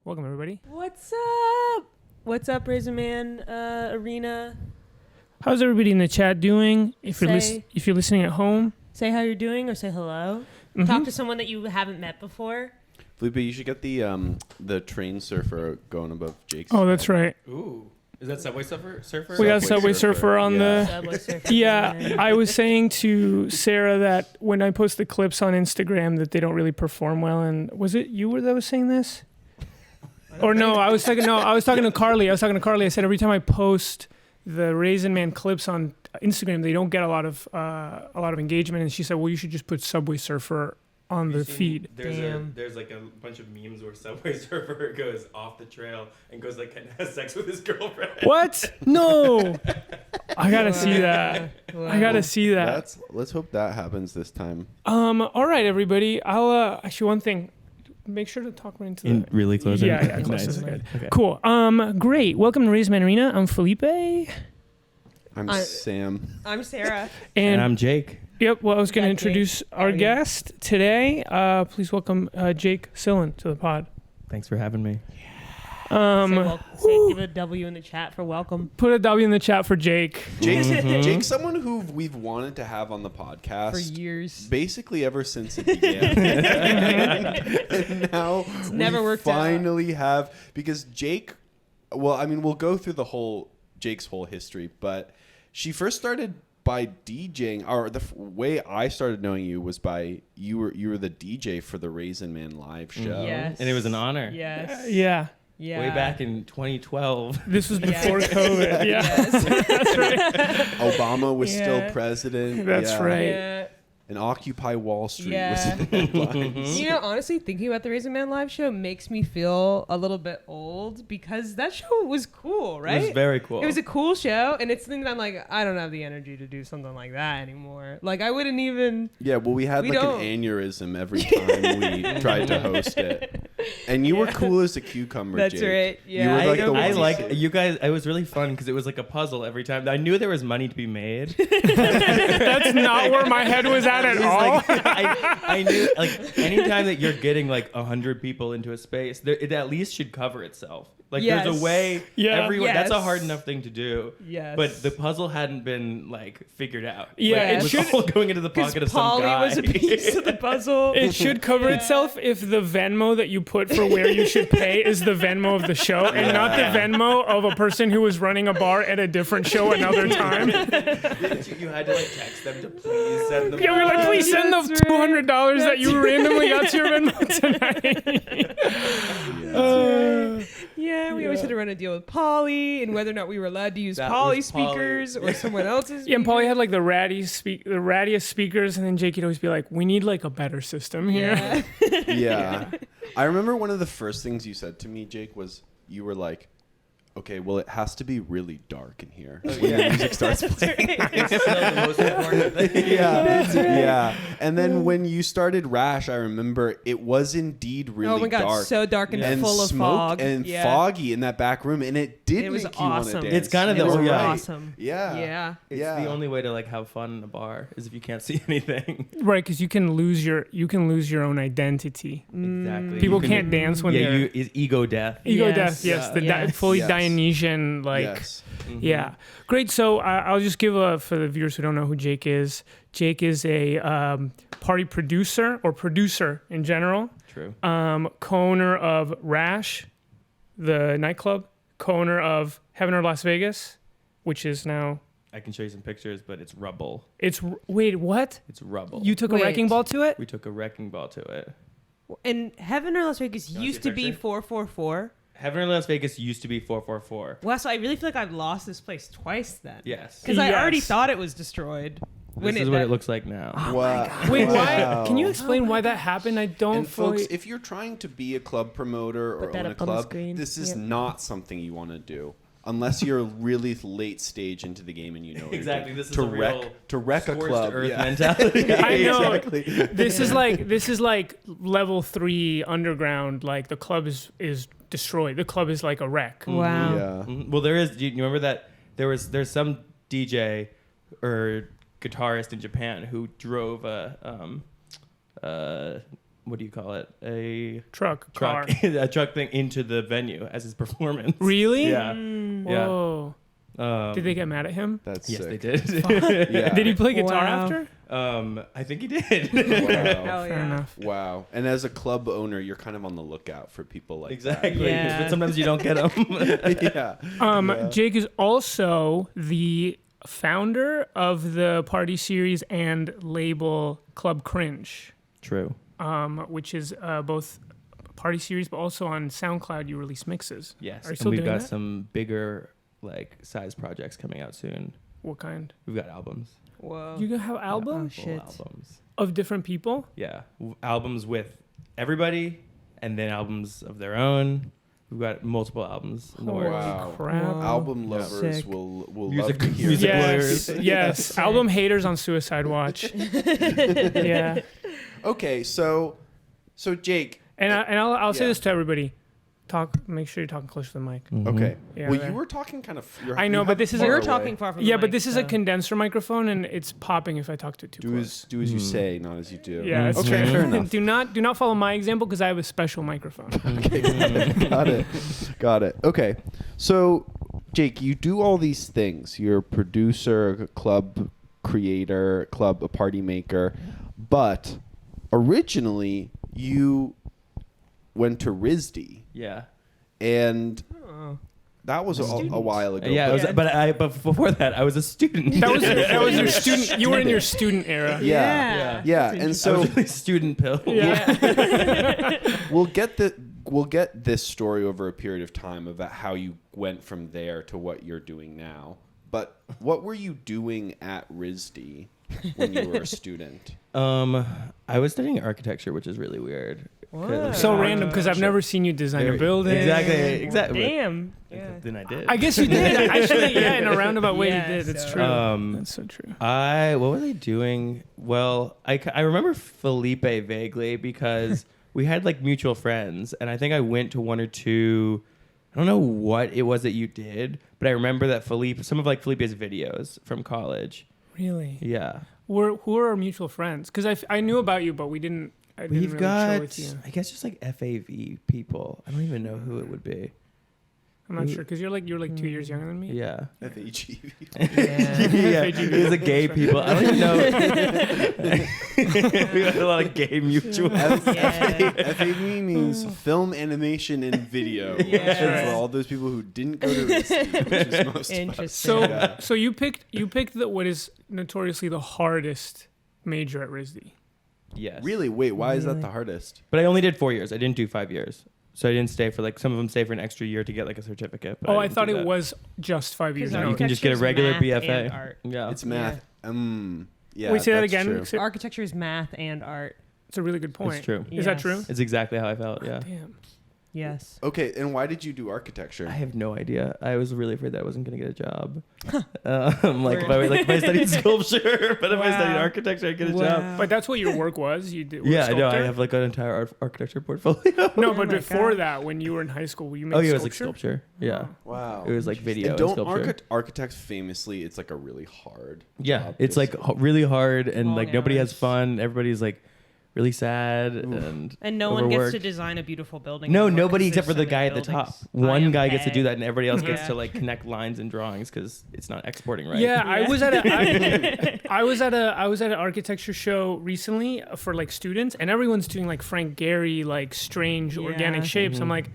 Welcome, everybody. What's up? What's up, Raisin Man Arena? How's everybody in the chat doing? If you're listening at home, Say how you're doing or say hello. Mhm. Talk to someone that you haven't met before. Felipe, you should get the train surfer going above Jake's. Oh, that's right. Ooh. Is that Subway Surfer? We got Subway Surfer on the. Subway Surfer. Yeah, I was saying to Sarah that when I post the clips on Instagram that they don't really perform well. And was it you that was saying this? Or no, I was talking to Carly. I said every time I post the Raisin Man clips on Instagram, they don't get a lot of engagement. And she said, well, you should just put Subway Surfer on the feed. There's like a bunch of memes where Subway Surfer goes off the trail and goes like and has sex with his girlfriend. What? No. I gotta see that. I gotta see that. Let's hope that happens this time. All right, everybody. I'll actually one thing. Make sure to talk right into the Really close. Yeah, close is good. Okay. Cool. Great. Welcome to Raisin Man Arena. I'm Felipe. I'm Sam. I'm Sarah. And I'm Jake. Yep. Well, I was going to Yeah, Jake. introduce our guest today. Please welcome Jake Sillen to the pod. Thanks for having me. Give a W in the chat for welcome. Put a W in the chat for Jake. Jake's someone who we've wanted to have on the podcast For years. basically ever since it began. And now never we worked out. finally have, because Jake, well, I mean, we'll go through Jake's whole history, but she first started by DJing, or the way I started knowing you was by you were the DJ for the Raisin Man live show. Yes. And it was an honor. Yes. Yeah. Yeah. Way back in 2012. This was before COVID. Yeah. Yes. That's right. Obama was Yeah. still president. That's Yeah. right. Yeah. And Occupy Wall Street Yeah. was in the headlines. You know, honestly, thinking about the Raisin Man live show makes me feel a little bit old because that show was cool, right? It was very cool. It was a cool show, and it's something that I'm like, I don't have the energy to do something like that anymore. Like, I wouldn't even. Yeah, well, we had We like don't. an aneurysm every time we tried to host it. And you were cool as a cucumber, That's Jake. right. Yeah, You were like the I one- like you guys. It was really fun because it was like a puzzle every time. I knew there was money to be made. That's not where my head was at It was all. like, I knew like anytime that you're getting like 100 people into a space, it at least should cover itself. Like Yes. there's a way. Yeah. Everyone. That's a Yes. hard enough thing to do. Yes. But the puzzle hadn't been like figured out. Yeah, Like, it it was should- all going into the pocket of some Polly guy. was a piece of the puzzle. It should cover itself if the Venmo that you put for where you should pay is the Venmo of the show and not the Venmo of a person who was running a bar at a different show another time. You had to like text them to please send them. Yeah, we're like, please send the That's right. $200 that you randomly got to your Venmo tonight. Yeah, we always had to run a deal with Polly and whether or not we were allowed to use That Polly was Polly. speakers or someone else's. Yeah, and Paulie had like the rattiest speakers, and then Jake would always be like, we need like a better system here. Yeah. Yeah. I remember one of the first things you said to me, Jake, was you were like, okay, well, it has to be really dark in here when the music starts playing. It's still the most important thing. Yeah, yeah. And then when you started Rash, I remember it was indeed really Oh my God, dark. so dark and and full of smoke fog. and Yeah. foggy in that back room, and it did It was make you want to awesome. dance. It's kind of It the was only way. awesome. Yeah. Yeah. It's Yeah. the only way to like have fun in a bar is if you can't see anything. Right, because you can lose your own identity. Exactly. People You can- can't dance when they're is ego death. ego Yes. death. Yes, Yeah. the Yes. fully Yes. Dionysian like. Yes. Yeah, great. So I'll just give for the viewers who don't know who Jake is. Jake is a party producer or producer in general. True. Co-owner of Rash, the nightclub. Co-owner of Heaven or Las Vegas, which is now. I can show you some pictures, but it's rubble. Wait, what? It's rubble. You took Wait. a wrecking ball to it? We took a wrecking ball to it. And Heaven or Las Vegas You wanna used see to a be picture? 444. Heaven in Las Vegas used to be 444. Wow, so I really feel like I've lost this place twice then. Yes. Because I already Yes. thought it was destroyed. This is what it looks like now. Wow. Wait, why? Wow. Can you explain why that happened? I don't And fully. folks, if you're trying to be a club promoter or Put that own a up on the club, screen. this is Yep. not something you want to do. Unless you're really late stage into the game and you know what you're Exactly, doing. this is to a wreck real to wreck a Scorched club. earth Yeah. mentality. I know. Exactly. This is like level 3 underground. Like the club is destroyed. The club is like a wreck. Wow. Yeah. Mhm. Well, there is. Do you remember that there's some DJ or guitarist in Japan who drove a what do you call it? A Truck, car. a truck thing into the venue as his performance. Really? Yeah. Whoa. Did they get mad at him? That's Yes, sick. they did. Yeah. Did he play guitar Wow. after? I think he did. Wow. Hell Fair yeah. enough. Wow. And as a club owner, you're kind of on the lookout for people like Exactly. Yeah. But sometimes you don't get them. that. Yeah. Jake is also the founder of the party series and label Club Cringe, True. which is both a party series, but also on SoundCloud you release mixes. Yes. Are you And still we've doing got that? some bigger like size projects coming out soon. What kind? We've got albums. Whoa. You have albums Oh, Full shit. albums. of different people? Yeah. Albums with everybody and then albums of their own. We've got multiple albums in the Holy works. Wow. crap. Wow. Album lovers Sick. will Music- love to hear music that. lawyers. Yes. Album haters on Suicide Watch. Yeah. Okay, so Jake. And I'll say Yeah. this to everybody. Make sure you're talking close to the mic. Okay. Yeah, well, there. you were talking kind of. I know, you but have this is far You're away. talking far from the Yeah, but mic, this is a so- condenser microphone and it's popping if I talk to it too Do close. as you say, not as you do. Yeah, it's Okay, true. fair enough. Do not follow my example because I have a special microphone. Got it. Okay. So, Jake, you do all these things. You're a producer, a club creator, a party maker, but originally you went to RISD, Yeah. and Oh. that was a while ago. Yeah, but- but before that, I was a student. That was your student. You were in your student era. yeah, Yeah. and I so was really student pill. Yeah. we'll get this story over a period of time about how you went from there to what you're doing now. But what were you doing at RISD when you were a student? I was studying architecture, which is really weird. What? So random because I've never seen you design a Very- building. Exactly. Damn. Yeah. Then I did. I guess you did. Actually, yeah, in a roundabout way Yeah, you did. It's so- true. That's so true. What was I doing? Well, I remember Felipe vaguely because we had like mutual friends, and I think I went to one or two. I don't know what it was that you did, but I remember that some of like Felipe's videos from college. Really? Yeah. Who are our mutual friends? Because I knew about you, but we didn't. I didn't We've really chill with got, you. I guess, just like FAV people. I don't even know who it would be. I'm not sure because you're like 2 years younger than me. Yeah. FAG. Yeah. Yeah, it was a gay people. I don't even know. We had a lot of gay mutuals. Yeah. FAV means film, animation, and video. Yeah. For all those people who didn't go to RISD, which is most of us. Interesting. So Yeah. so you picked what is notoriously the hardest major at RISD. Yes. Really? Wait, why is that Really? the hardest? But I only did 4 years. I didn't do 5 years. So I didn't stay for like, some of them stay for an extra year to get like a certificate. But Oh, I didn't thought do it that. was just 5 years. Because No, No, you can just get a regular math BFA. and art. Yeah. It's math. Yeah. Wait, say that that's again. true. Architecture is math and art. It's a really good point. It's true. Is that Yes. true? It's exactly how I felt. Yeah. Damn. Yes. Okay, and why did you do architecture? I have no idea. I was really afraid that I wasn't going to get a job. If I studied sculpture, but if I studied Wow. architecture, I'd get a Wow. job. But that's what your work was. You did. Yeah, I know. I sculptor? have like an entire architecture portfolio. No, Oh but my before God. that, when you were in high school, were you made Oh, yeah, it was sculpture? like sculpture. Yeah. Wow. It was like video And and don't sculpture. architects famously? It's like a really hard. Yeah, job, it's just- like really hard and Long like nobody has hours. fun. Everybody's like really sad and And no one gets to overworked. design a beautiful building. No, anymore 'cause nobody there's except for so the many guy at the top. buildings. One I guy gets to do bet. that, and everybody else gets Yeah. to like connect lines and drawings because it's not exporting right. Yeah, I Yeah. was at I was at an architecture show recently for like students, and everyone's doing like Frank Gehry, like strange organic Yeah. shapes. I'm like,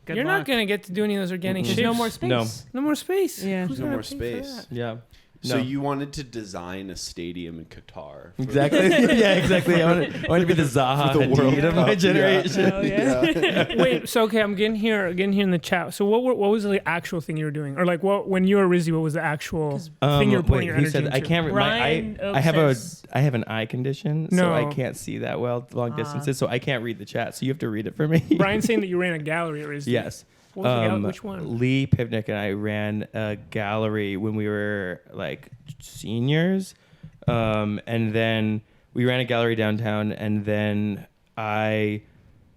Good you're luck. not gonna get to do any of those organic There's shapes. no more space. No. No more space. Yeah. Who's No gonna more pay for space. that? Yeah. So No. you wanted to design a stadium in Qatar. for- Exactly. Yeah, exactly. I want to be the Zaha For the World Hadid of my Cup, yeah. generation. Oh, yeah. Wait, so okay, I'm getting here in the chat. So what was the actual thing you were doing, or like when you were Rizzy, what was the actual thing you were putting your who energy said into? I can't. Ryan I have a says- I have an eye condition, so I No. can't see that well long distances. So I can't read the chat. So you have to read it for me. Brian's saying that you ran a gallery at Rizzy. Yes. What was the gallery? Which one? Lee Pivnik and I ran a gallery when we were like seniors. And then we ran a gallery downtown, and then I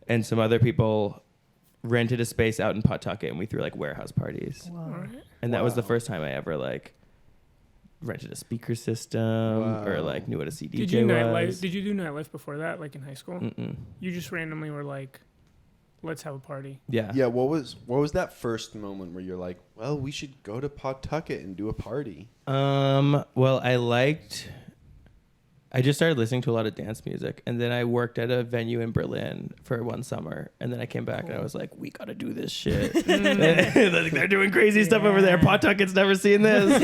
and some other people rented a space out in Pawtucket, and we threw like warehouse parties. Wow. Alright. And that was the Wow. first time I ever like rented a speaker system or like knew what a CDJ Did you was. Did you do nightlife before that, like in high school? Mm-mm. You just randomly were like, let's have a party. Yeah. Yeah, what was that first moment where you're like, well, we should go to Pawtucket and do a party? Well, I just started listening to a lot of dance music, and then I worked at a venue in Berlin for one summer, and then I came back and I was like, we gotta do this shit. Like, they're doing crazy stuff over there. Pawtucket's never seen this.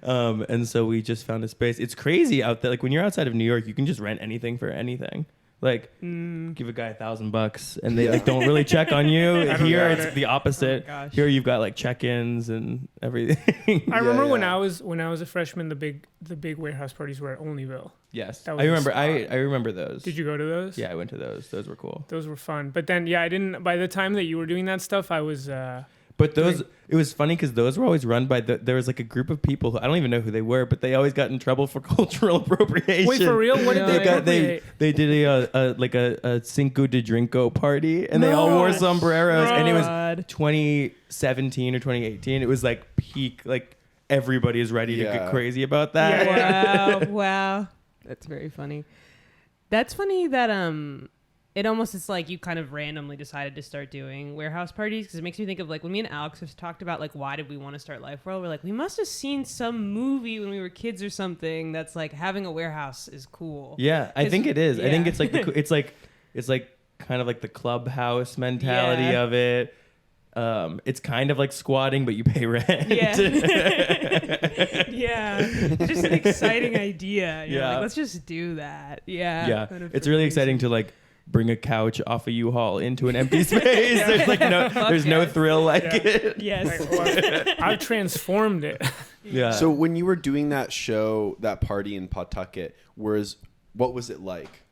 And so we just found a space. It's crazy out there. Like when you're outside of New York, you can just rent anything for anything. Like give a guy $1,000 and they like don't really check on you. Here it's the opposite. Oh my gosh. Here you've got like check-ins and everything. I remember when yeah. I was a freshman, the big warehouse parties were at Onlyville. Yes, That I was the remember. spot. I remember those. Did you go to those? Yeah, I went to those. Those were cool. Those were fun. But then, yeah, I didn't. By the time that you were doing that stuff, I was. But those, it was funny because those were always run by there was like a group of people who I don't even know who they were, but they always got in trouble for cultural appropriation. Wait, for real? What did they appropriate? They did a Cinco de Drinko party, and they all wore sombreros, and it was God. 2017 or 2018. It was like peak, like everybody is ready to get crazy about that. Yeah. Wow. That's very funny. That's funny that it almost is like you kind of randomly decided to start doing warehouse parties, because it makes me think of like when me and Alex have talked about like why did we want to start Life World. We're like, we must have seen some movie when we were kids or something that's like having a warehouse is cool. Yeah, I think it is. I think yeah. it's like it's like kind of like the clubhouse mentality Yeah. of it. It's kind of like squatting, but you pay rent. Yeah. Yeah. Just an exciting idea. You're Yeah. like, let's just do that. Yeah. Yeah, Kind of it's really crazy. exciting to like bring a couch off a U-Haul into an empty space. There's like no thrill like it. Yes. I've transformed it. Yeah. So when you were doing that show, that party in Pawtucket, what was it like?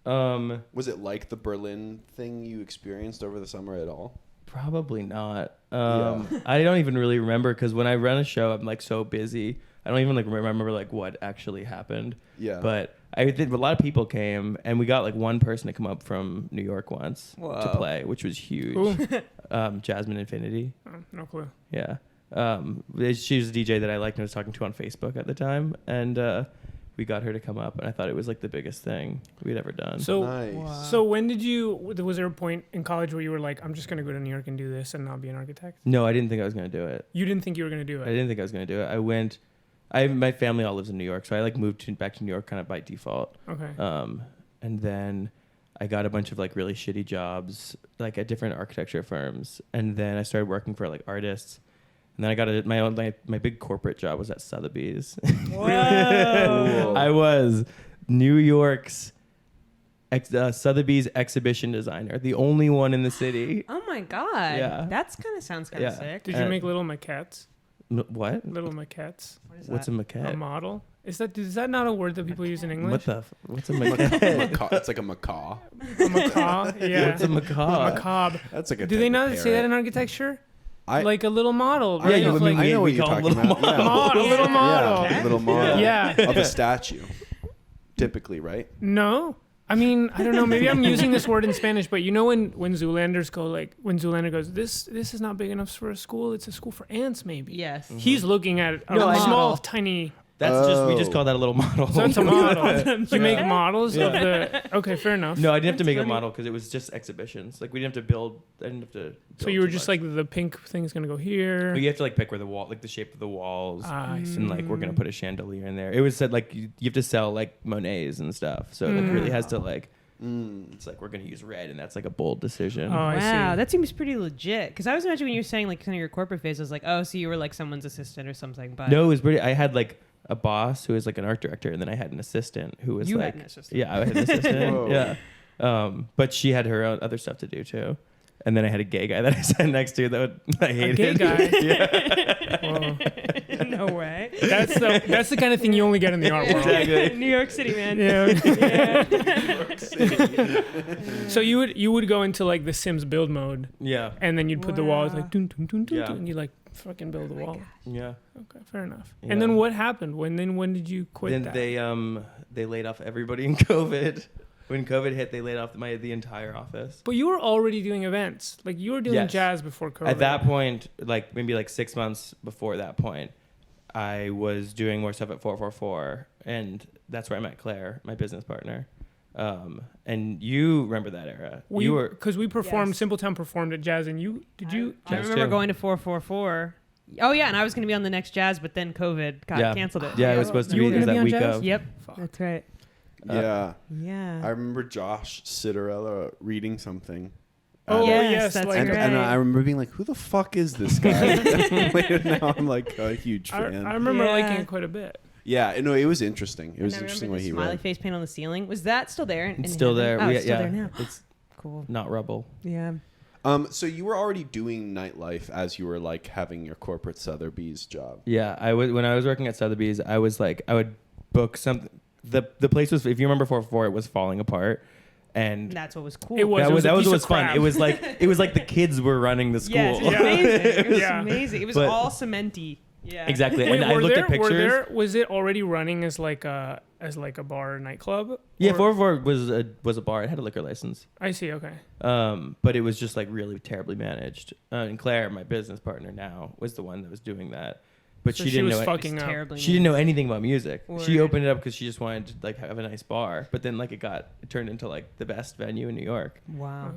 Was it like the Berlin thing you experienced over the summer at all? Probably not. Yeah. I don't even really remember because when I run a show, I'm like so busy. I don't even like remember like what actually happened. Yeah. But I think a lot of people came, and we got like one person to come up from New York once to Whoa. play, which was huge. Jasmine Infinity. Oh, no clue. Yeah. She was a DJ that I liked and was talking to on Facebook at the time, and we got her to come up, and I thought it was like the biggest thing we'd ever done. So, Nice. so when did you? Was there a point in college where you were like, I'm just gonna go to New York and do this and not be an architect? No, I didn't think I was gonna do it. You didn't think you were gonna do I it. didn't think I was gonna do it. My family all lives in New York, so I like moved back to New York kind of by default. Okay. And then I got a bunch of like really shitty jobs, like at different architecture firms, and then I started working for like artists. And then I got my big corporate job was at Sotheby's. Whoa. I was New York's Sotheby's exhibition designer, the only one in the city. Oh my God. Yeah. That's sounds kind of Yeah. sick. Did you make little maquettes? What? Little maquettes. What is What's a that? maquette? A model? Is that not a word that people use in English? What's a maquette? Macaw. It's like a macaw. A macaw? Yeah. What's a macaw? Macabre. That's like a. Do type they of not say that parrot. in architecture? I- Like a little model, I right? know- Of like, I know what we you're call talking little about. Yeah. a little model. Yeah, a little model. Yeah. Of a statue. Typically, right? No. I mean, I don't know. Maybe I'm using this word in Spanish, but you know when Zoolanders go like when Zoolander goes, this is not big enough for a school. It's a school for ants, maybe. Yes. He's looking at a No, I small, know. tiny. That's just we just Oh. call that a little model. So it's a model. You make models of the. Okay, fair enough. No, I didn't have to That's make a funny. model because it was just exhibitions. Like we didn't have to build. I didn't have to. So build you were too just much. like the pink thing's gonna go here. But you have to like pick where the wall, like the shape of the walls, I see. and like we're gonna put a chandelier in there. It was said like you have to sell like Monets and stuff, so it like, really has to like. It's like we're gonna use red, and that's like a bold decision. Oh, I see. Wow, that seems pretty legit. Because I was imagining when you were saying like kind of your corporate phase, I was like, oh, so you were like someone's assistant or something. But No, it was pretty. I had like a boss who was like an art director, and then I had an assistant who was You like, had an assistant. yeah, I had an assistant. Whoa. Yeah, but she had her own other stuff to do too. And then I had a gay guy that I sat next to that I hated. gay guy? Yeah. Whoa. no way. That's the kind of thing you only get in the art world. Exactly. New York City, man. Yeah. So you would go into like the Sims build mode, Yeah. and then you'd put the walls Wow. like dun, dun, dun, dun, Yeah. dun, and you like fucking build the Oh my wall. gosh. Yeah. Okay, fair enough. Yeah. And then what happened? When did you quit Then that? they laid off everybody in COVID. When COVID hit, they laid off the entire office. But you were already doing events. Like you were doing Yes. jazz before COVID. At that point, like maybe like 6 months before that point, I was doing more stuff at 444, and that's where I met Claire, my business partner. And you remember that era? You were because we performed. Yes. Simpletown performed at Jazz, and you did you? I Jazz remember too. going to 444. Oh yeah, and I was going to be on the next Jazz, but then COVID canceled it. Yeah, it was supposed to You be were it was gonna be that on week Jazz? of. Yep, Fuck. that's right. Yeah. Yeah. I remember Josh Citarella reading something. Oh Yes, yes, that's like And, right. and I remember being like, who the fuck is this guy? Later now I'm like a huge I fan. remember Yeah. liking it quite a bit. Yeah, no, it was interesting. It was And I interesting remember what he the smiley read. face paint on the ceiling. Was that still there? It's still there. Oh, it's still there now. It's Cool. not rubble. Yeah. So you were already doing nightlife as you were like having your corporate Sotheby's job. Yeah, I was when I was working at Sotheby's. I was like, I would book something. The place was, if you remember 444, it was falling apart, and That's what was cool. It was. that was a what piece was of fun. crap. It was like the kids were running the school. Yes, it was Yeah. amazing. It was Yeah. amazing. It was But- all cementy. Yeah. Exactly. Wait, And I looked at pictures. was it already running as like a bar or nightclub? Yeah, Or- 444 was a bar. It had a liquor license. I see. Okay. But it was just like really terribly managed. And Claire, my business partner now, was the one that was doing that. But So she didn't was know. fucking up. Terribly. She didn't know anything about music. She Word. opened it up because she just wanted to like have a nice bar. But then like it turned into like the best venue in New York. Wow.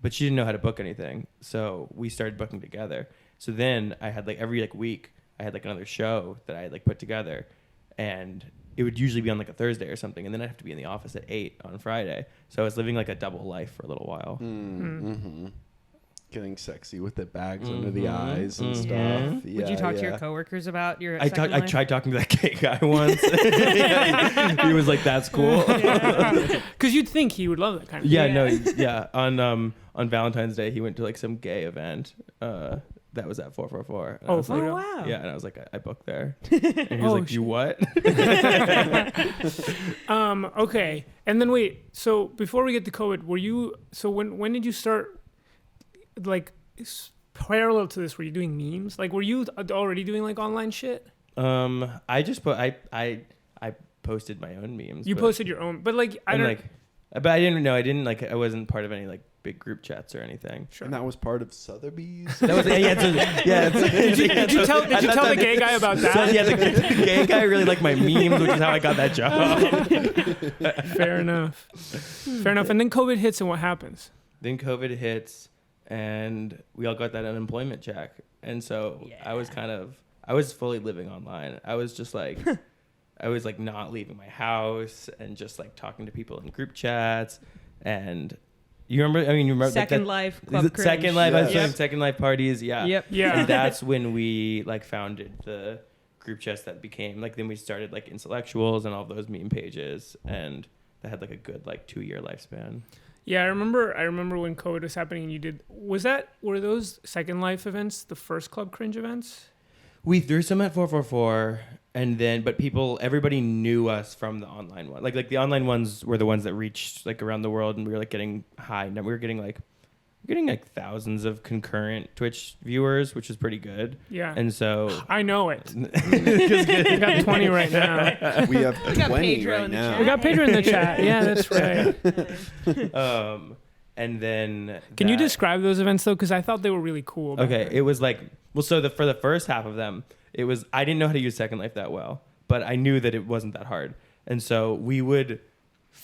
But she didn't know how to book anything, so we started booking together. So then I had like every like week I had like another show that I had like put together, and it would usually be on like a Thursday or something, and then I'd have to be in the office at 8 on Friday. So I was living like a double life for a little while. Mm-hmm. Getting sexy with the bags under the Mhm. eyes and Mhm. stuff. Would Yeah, you talk to your yeah. coworkers about your? I second life? tried talking to that gay guy once. He was like, "That's cool." Because you'd think he would love that kind of. Yeah, thing. no, yeah. On Valentine's Day, he went to like some gay event that was at 444. And I Oh, was for like, real? wow. yeah, and I was like, I booked there. And he was Oh, like, "You what?" Okay. And then wait. So before we get to COVID, were you? So when did you start? Like parallel to this, were you doing memes? Like, were you already doing like online shit? I just put I posted my own memes. You but- posted your own, but like I and don't. like, but I didn't know. I didn't like. I wasn't part of any like big group chats or anything. Sure. And that was part of Sotheby's. That was Did you tell the gay guy about that? So, yeah, the gay guy really liked my memes, which is how I got that job. Fair enough. Fair enough. And then COVID hits, and what happens? Then COVID hits, and we all got that unemployment check, and so I was fully living online. I was just like, I was like not leaving my house and just like talking to people in group chats. And you remember? I mean, you remember Second Life Is Club it Cringe. Second Life. I was Yes. doing Second Life parties. Yeah. Yep. Yeah. And that's when we like founded the group chats that became like. Then we started like Intellectuals and all those meme pages, and that had like a good like 2-year lifespan. Yeah, I remember when COVID was happening, and you did. Were those Second Life events the first Club Cringe events? We threw some at 444, and then but everybody knew us from the online one. Like the online ones were the ones that reached like around the world, and we were like getting high. We were getting like thousands of concurrent Twitch viewers, which is pretty good. Yeah. And so I know it. We got 20 right now. We have got 20 Pedro right in the now. chat. We got Pedro in the chat. Yeah, that's right. and then Can you that- describe those events though? Because I thought they were really cool. back Okay, then. it was like for the first half of them, it was I didn't know how to use Second Life that well, but I knew that it wasn't that hard, and so we would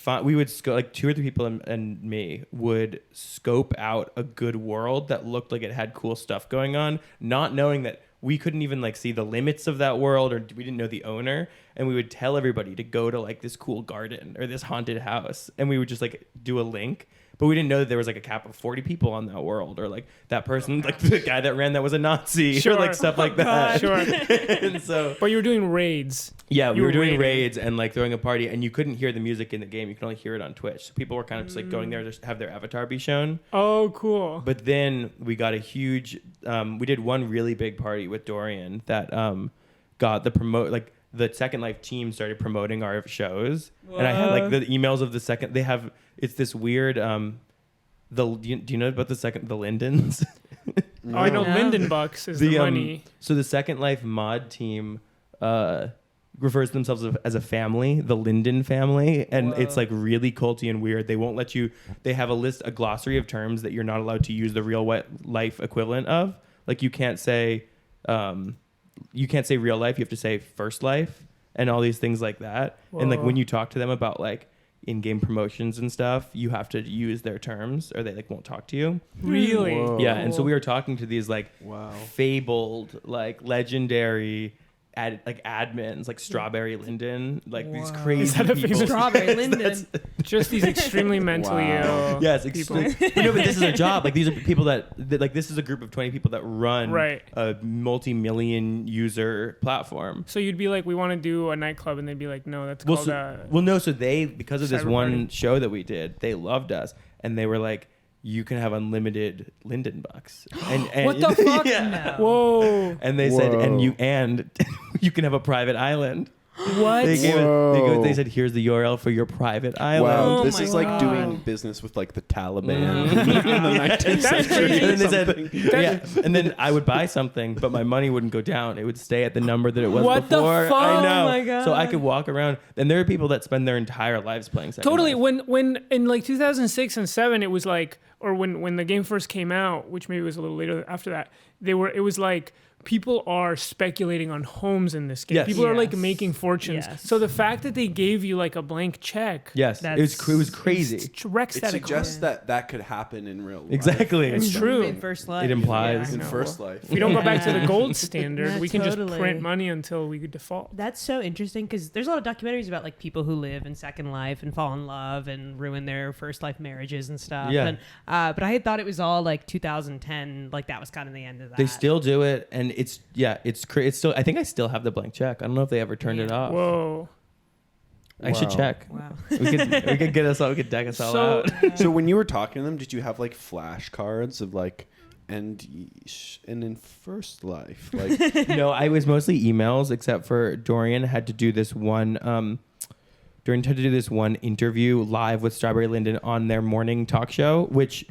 like 2 or 3 people and me would scope out a good world that looked like it had cool stuff going on, not knowing that we couldn't even like see the limits of that world, or we didn't know the owner, and we would tell everybody to go to like this cool garden or this haunted house, and we would just like do a link. But we didn't know that there was like a cap of 40 people on that world, or like that person, like the guy that ran that was a Nazi, Sure. or like stuff like that. Sure. And so, But you were doing raids. yeah, we You were were doing raiding. raids and like throwing a party, and you couldn't hear the music in the game. You could only hear it on Twitch. So people were kind of just like going there to have their avatar be shown. Oh, cool. But then we got a huge, we did one really big party with Dorian that got the Second Life team started promoting our shows. And I had like the emails of the second, it's this weird, do you know about the Lindens? Oh, I know No. Linden Bucks is the money. So the Second Life mod team refers to themselves as a family, the Linden family, and Whoa. it's like really culty and weird. They won't let you. They have a glossary of terms that you're not allowed to use the real life equivalent of. Like you can't say real life. You have to say first life and all these things like that. And like Whoa. when you talk to them about like in-game promotions and stuff, you have to use their terms or they like won't talk to you. Really? Whoa. Yeah, and so we were talking to these like Wow. fabled, like legendary admins, like Strawberry Linden, like these Wow. crazy Is that a people. famous- Strawberry Linden. Just these extremely mentally Wow. ill Yes, people. but this is a job. Like these are people that like this is a group of 20 people that run Right. a multi-million user platform. So you'd be like, we want to do a nightclub, and they'd be like, no, that's Well, called so they because of this Cyber one party. show that we did, they loved us and they were like, you can have unlimited Linden bucks. And What the fuck? No. Whoa. And they said, Whoa. and you can have a private island. What? They gave it. Whoa. They said, "Here's the URL for your private island." Wow, Oh this my is like God. doing business with like the Taliban Mhm. in the 19th That's century. crazy. or And they said, something. yeah. And then I would buy something, but my money wouldn't go down. It would stay at the number that it was What the before. fuck? I know. Oh my God. So I could walk around. And there are people that spend their entire lives playing Second Totally. Life. When in like 2006 and 7, it was like, or when the game first came out, which maybe was a little later after that, it was like people are speculating on homes in this game. Yes. People are like Yes. making fortunes. Yes. So the fact that they gave you like a blank check, Yes, it was crazy. wrecks It that suggests economy. that could happen in real life. Exactly. It's true. In first life. It implies. Yeah, In I know. first life. If we don't go back to the Yeah. gold standard, Yeah, we can just totally. print money until we default. That's so interesting because there's a lot of documentaries about like people who live in Second Life and fall in love and ruin their first life marriages and stuff. Yeah. And, but I had thought it was all like 2010, like that was kind of the end of that. They still do it, and it's still. I think I still have the blank check. I don't know if they ever turned it Yeah. off. Whoa. I should Wow. check. Wow. We could get us all. We could deck us all So- out. So when you were talking to them, did you have like flashcards of like, and in first life, like No, I was mostly emails, except for Dorian had to do this one. Dorian had to do this one interview live with Strawberry Linden on their morning talk show, which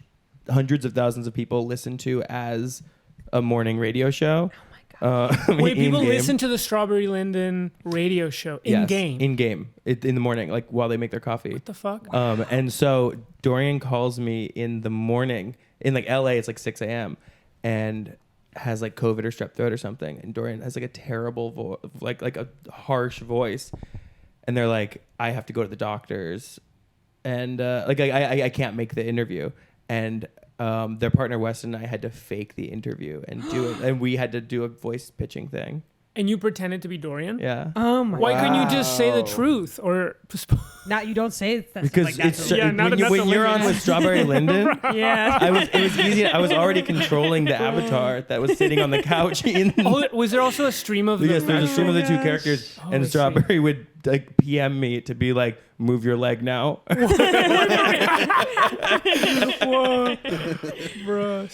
hundreds of thousands of people listen to as a morning radio show. Wait, people in-game. listen to the Strawberry Linden radio show in Yes, game. in game, in the morning, like while they make their coffee. What the fuck? And so Dorian calls me in the morning in like LA. It's like 6 a.m. and has like COVID or strep throat or something. And Dorian has like a terrible like a harsh voice. And they're like, I have to go to the doctors, and like I can't make the interview. And their partner Weston and I had to fake the interview and do it, and we had to do a voice pitching thing. And you pretended to be Dorian? Yeah. Oh my Why God. couldn't you just say the Wow. truth or Not you don't say it. That's Because like, that's it's a- Yeah, when, not when the you're on Linden. with Strawberry Linden. yeah. It was easy. I was already controlling the avatar that was sitting on the couch. Oh, was there also a stream of the Yes, there's a stream of the two gosh. characters, Oh, I and see. Strawberry would like PM me to be like, "Move your leg now." Whoa. Bro,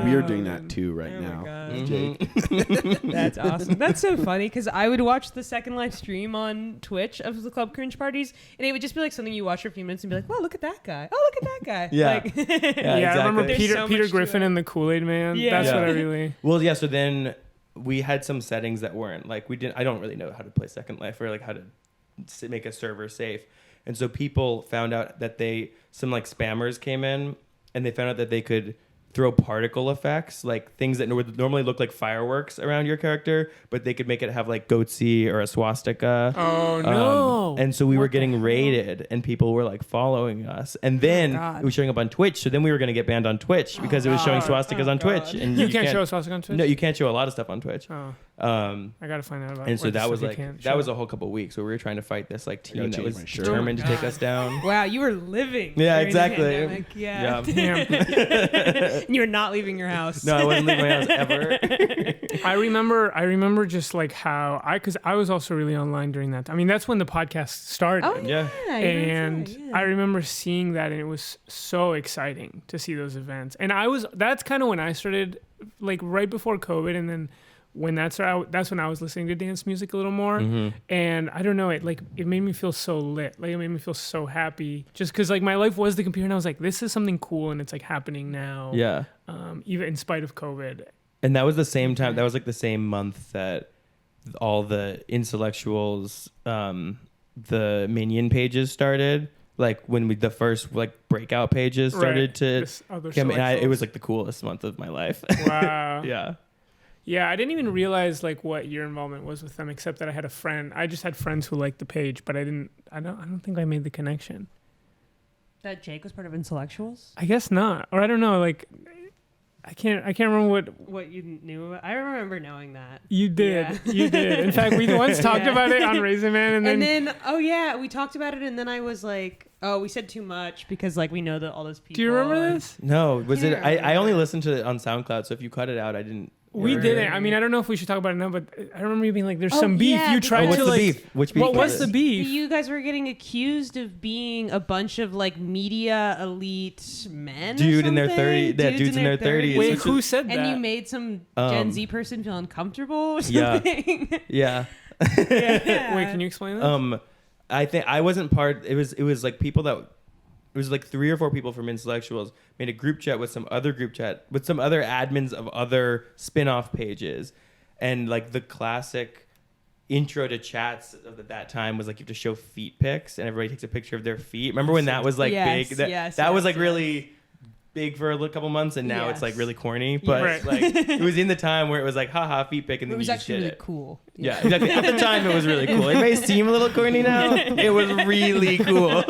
we're doing that too right Oh my now. God. Mhm. That's awesome. That's so funny because I would watch the Second Life stream on Twitch of the Club Cringe parties, and it would just be like something you watch for a few minutes and be like, "Wow, look at that guy! Oh, look at that guy!" Yeah. Like, Yeah, I remember There's Peter so Peter much to Griffin it. and the Kool-Aid Man. Yeah. That's Yeah. what I really. Well, yeah. So then we had some settings that weren't like we didn't. I don't really know how to play Second Life or like how to make a server safe. And so people found out that some like spammers came in and they found out that they could throw particle effects, like things that would normally look like fireworks around your character, but they could make it have like goatsy or a swastika. Oh no! And so we were What the getting hell? raided and people were like following us. And then God. it was showing up on Twitch. So then we were going to get banned on Twitch because it was showing God. swastikas Oh, on Twitch. God. And you can't show a swastika on Twitch. No, you can't show a lot of stuff on Twitch. Oh, Um, I gotta find out about. and so what that stuff was you like can't that show. was a whole couple of weeks where we were trying to fight this like team that change was my shirt. determined to Oh, take God. us down. wow, you were living. Yeah, during the exactly. pandemic. Yeah. Yeah. Damn. And you were not leaving your house. No, I wasn't leaving my house ever. I remember just like how because I was also really online during that. I mean, that's when the podcast started. Oh Yeah. yeah. And I remember seeing that, and it was so exciting to see those events. And that's kind of when I started, like right before COVID, and then when that's when I was listening to dance music a little more. Mhm. And I don't know, it made me feel so lit. Like it made me feel so happy, just because like my life was the computer, and I was like, this is something cool, and it's like happening now. Yeah. Even in spite of COVID. And that was the same time. That was like the same month that all the intellectuals, the minion pages started. Like when the first like breakout pages started to come, and it was like the coolest month of my life. Wow. Yeah. Yeah, I didn't even realize like what your involvement was with them, except that I had a friend. I just had friends who liked the page, but I don't think I made the connection. That Jake was part of Intellectuals? I guess not, or I don't know. Like, I can't remember what you knew about. I remember knowing that. You did. Yeah. You did. In fact, we once talked about it on Raisin Man, and then oh yeah, we talked about it, and then I was like, oh, we said too much because like we know that all those people. Do you remember this? No, was it? I only listened to it on SoundCloud, so if you cut it out, I didn't. We didn't. I mean, I don't know if we should talk about it now, but I remember you being like, "There's some beef." You tried what's to the like. Beef? Which beef? What was the beef? You guys were getting accused of being a bunch of like media elite men. Dude in their 30s. dudes in their 30s. Wait, who said that? And you made some Gen Z person feel uncomfortable or Yeah. something. Yeah. Yeah. Wait, can you explain that? I think I wasn't part. It was like people that. It was like 3 or 4 people from Intellectuals made a group chat with some other admins of other spin-off pages. And like the classic intro to chats of that time was like you have to show feet pics and everybody takes a picture of their feet. Remember when that was like big? That was like really big for a couple months, and now it's like really corny. But like it was in the time where it was like haha feet pic, and then it was you actually just did really it. cool. Yeah, exactly. At the time, it was really cool. It may seem a little corny now. It was really cool.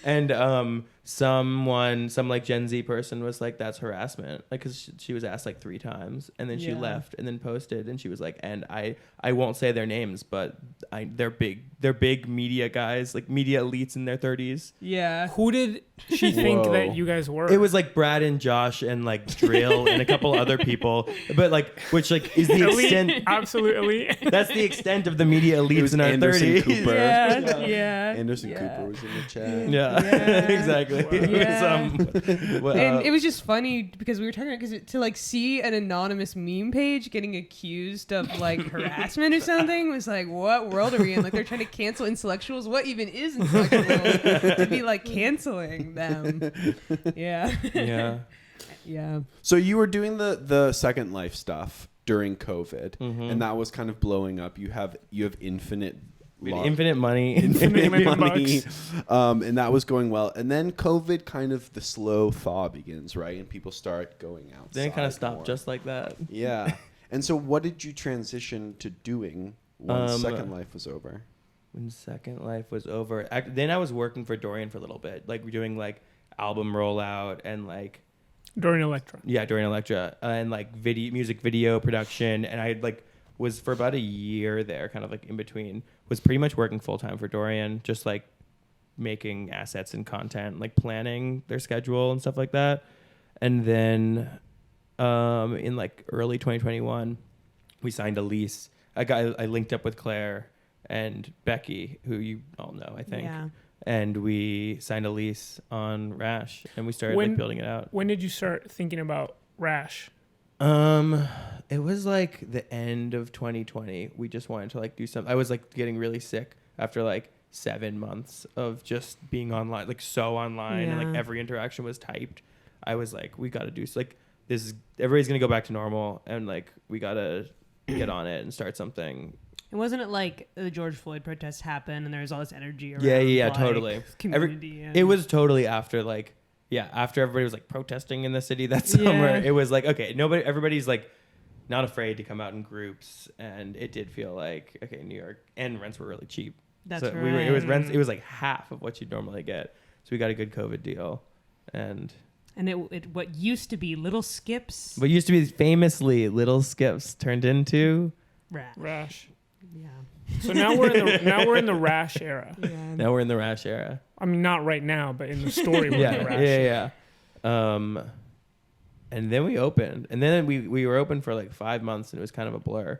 And some like Gen Z person was like, "That's harassment," like because she was asked like 3 times, and then she left, and then posted, and she was like, "And I won't say their names, but they're big media guys, like media elites in their 30s." Yeah. Who did she think that you guys were? It was like Brad and Josh and like Drill and a couple other people, but like which like is the elite, extent. Absolutely. That's the extent of the media elites in our Anderson 30s. Cooper. Yeah. Anderson Cooper was in the chat. Yeah, exactly. Yeah. It was, And it was just funny because we were talking because to like see an anonymous meme page getting accused of like harassment or something was like, what world are we in? Like they're trying to cancel Intellectuals. What even is Intellectuals to be like canceling them? Yeah. yeah. Yeah. So you were doing the Second Life stuff during COVID, Mhm. and that was kind of blowing up. You have infinite Infinite money. Infinite money, bucks. and that was going well. And then COVID, kind of the slow thaw begins, right? And people start going outside. Then it kind of stopped more. just like that. Yeah. And so, what did you transition to doing once Second Life was over? When Second Life was over, then I was working for Dorian for a little bit, like we're doing like album rollout and like During Electra. Dorian Electra and like music video production, and I like was for about a year there, kind of like in between, was pretty much working full time for Dorian, just like making assets and content, like planning their schedule and stuff like that. And then in like early 2021, we signed a lease. I linked up with Claire and Becky, who you all know, I think. Yeah. And we signed a lease on Rash, and we started like building it out. When did you start thinking about Rash? It was like the end of 2020. We just wanted to like do something. I was like getting really sick after like 7 months of just being online, like so online, and like every interaction was typed. I was like, we got to do like this is everybody's gonna go back to normal, and like we gotta get on it and start something. And wasn't it like the George Floyd protests happened and there was all this energy around? Yeah, like, totally. Community. It was totally after like. Yeah, after everybody was like protesting in the city that summer, it was like, okay, everybody's like not afraid to come out in groups, and it did feel like, okay, New York, and rents were really cheap. That's right. It was like half of what you'd normally get. So we got a good COVID deal. And it what used to be Little Skips. what used to be famously Little Skips turned into Rash. Yeah. So now we're in the Rash era. Yeah. now we're in the Rash era. I mean, not right now, but in the story, we're in the Rash. Yeah. And then we opened, and then we were open for like 5 months, and it was kind of a blur.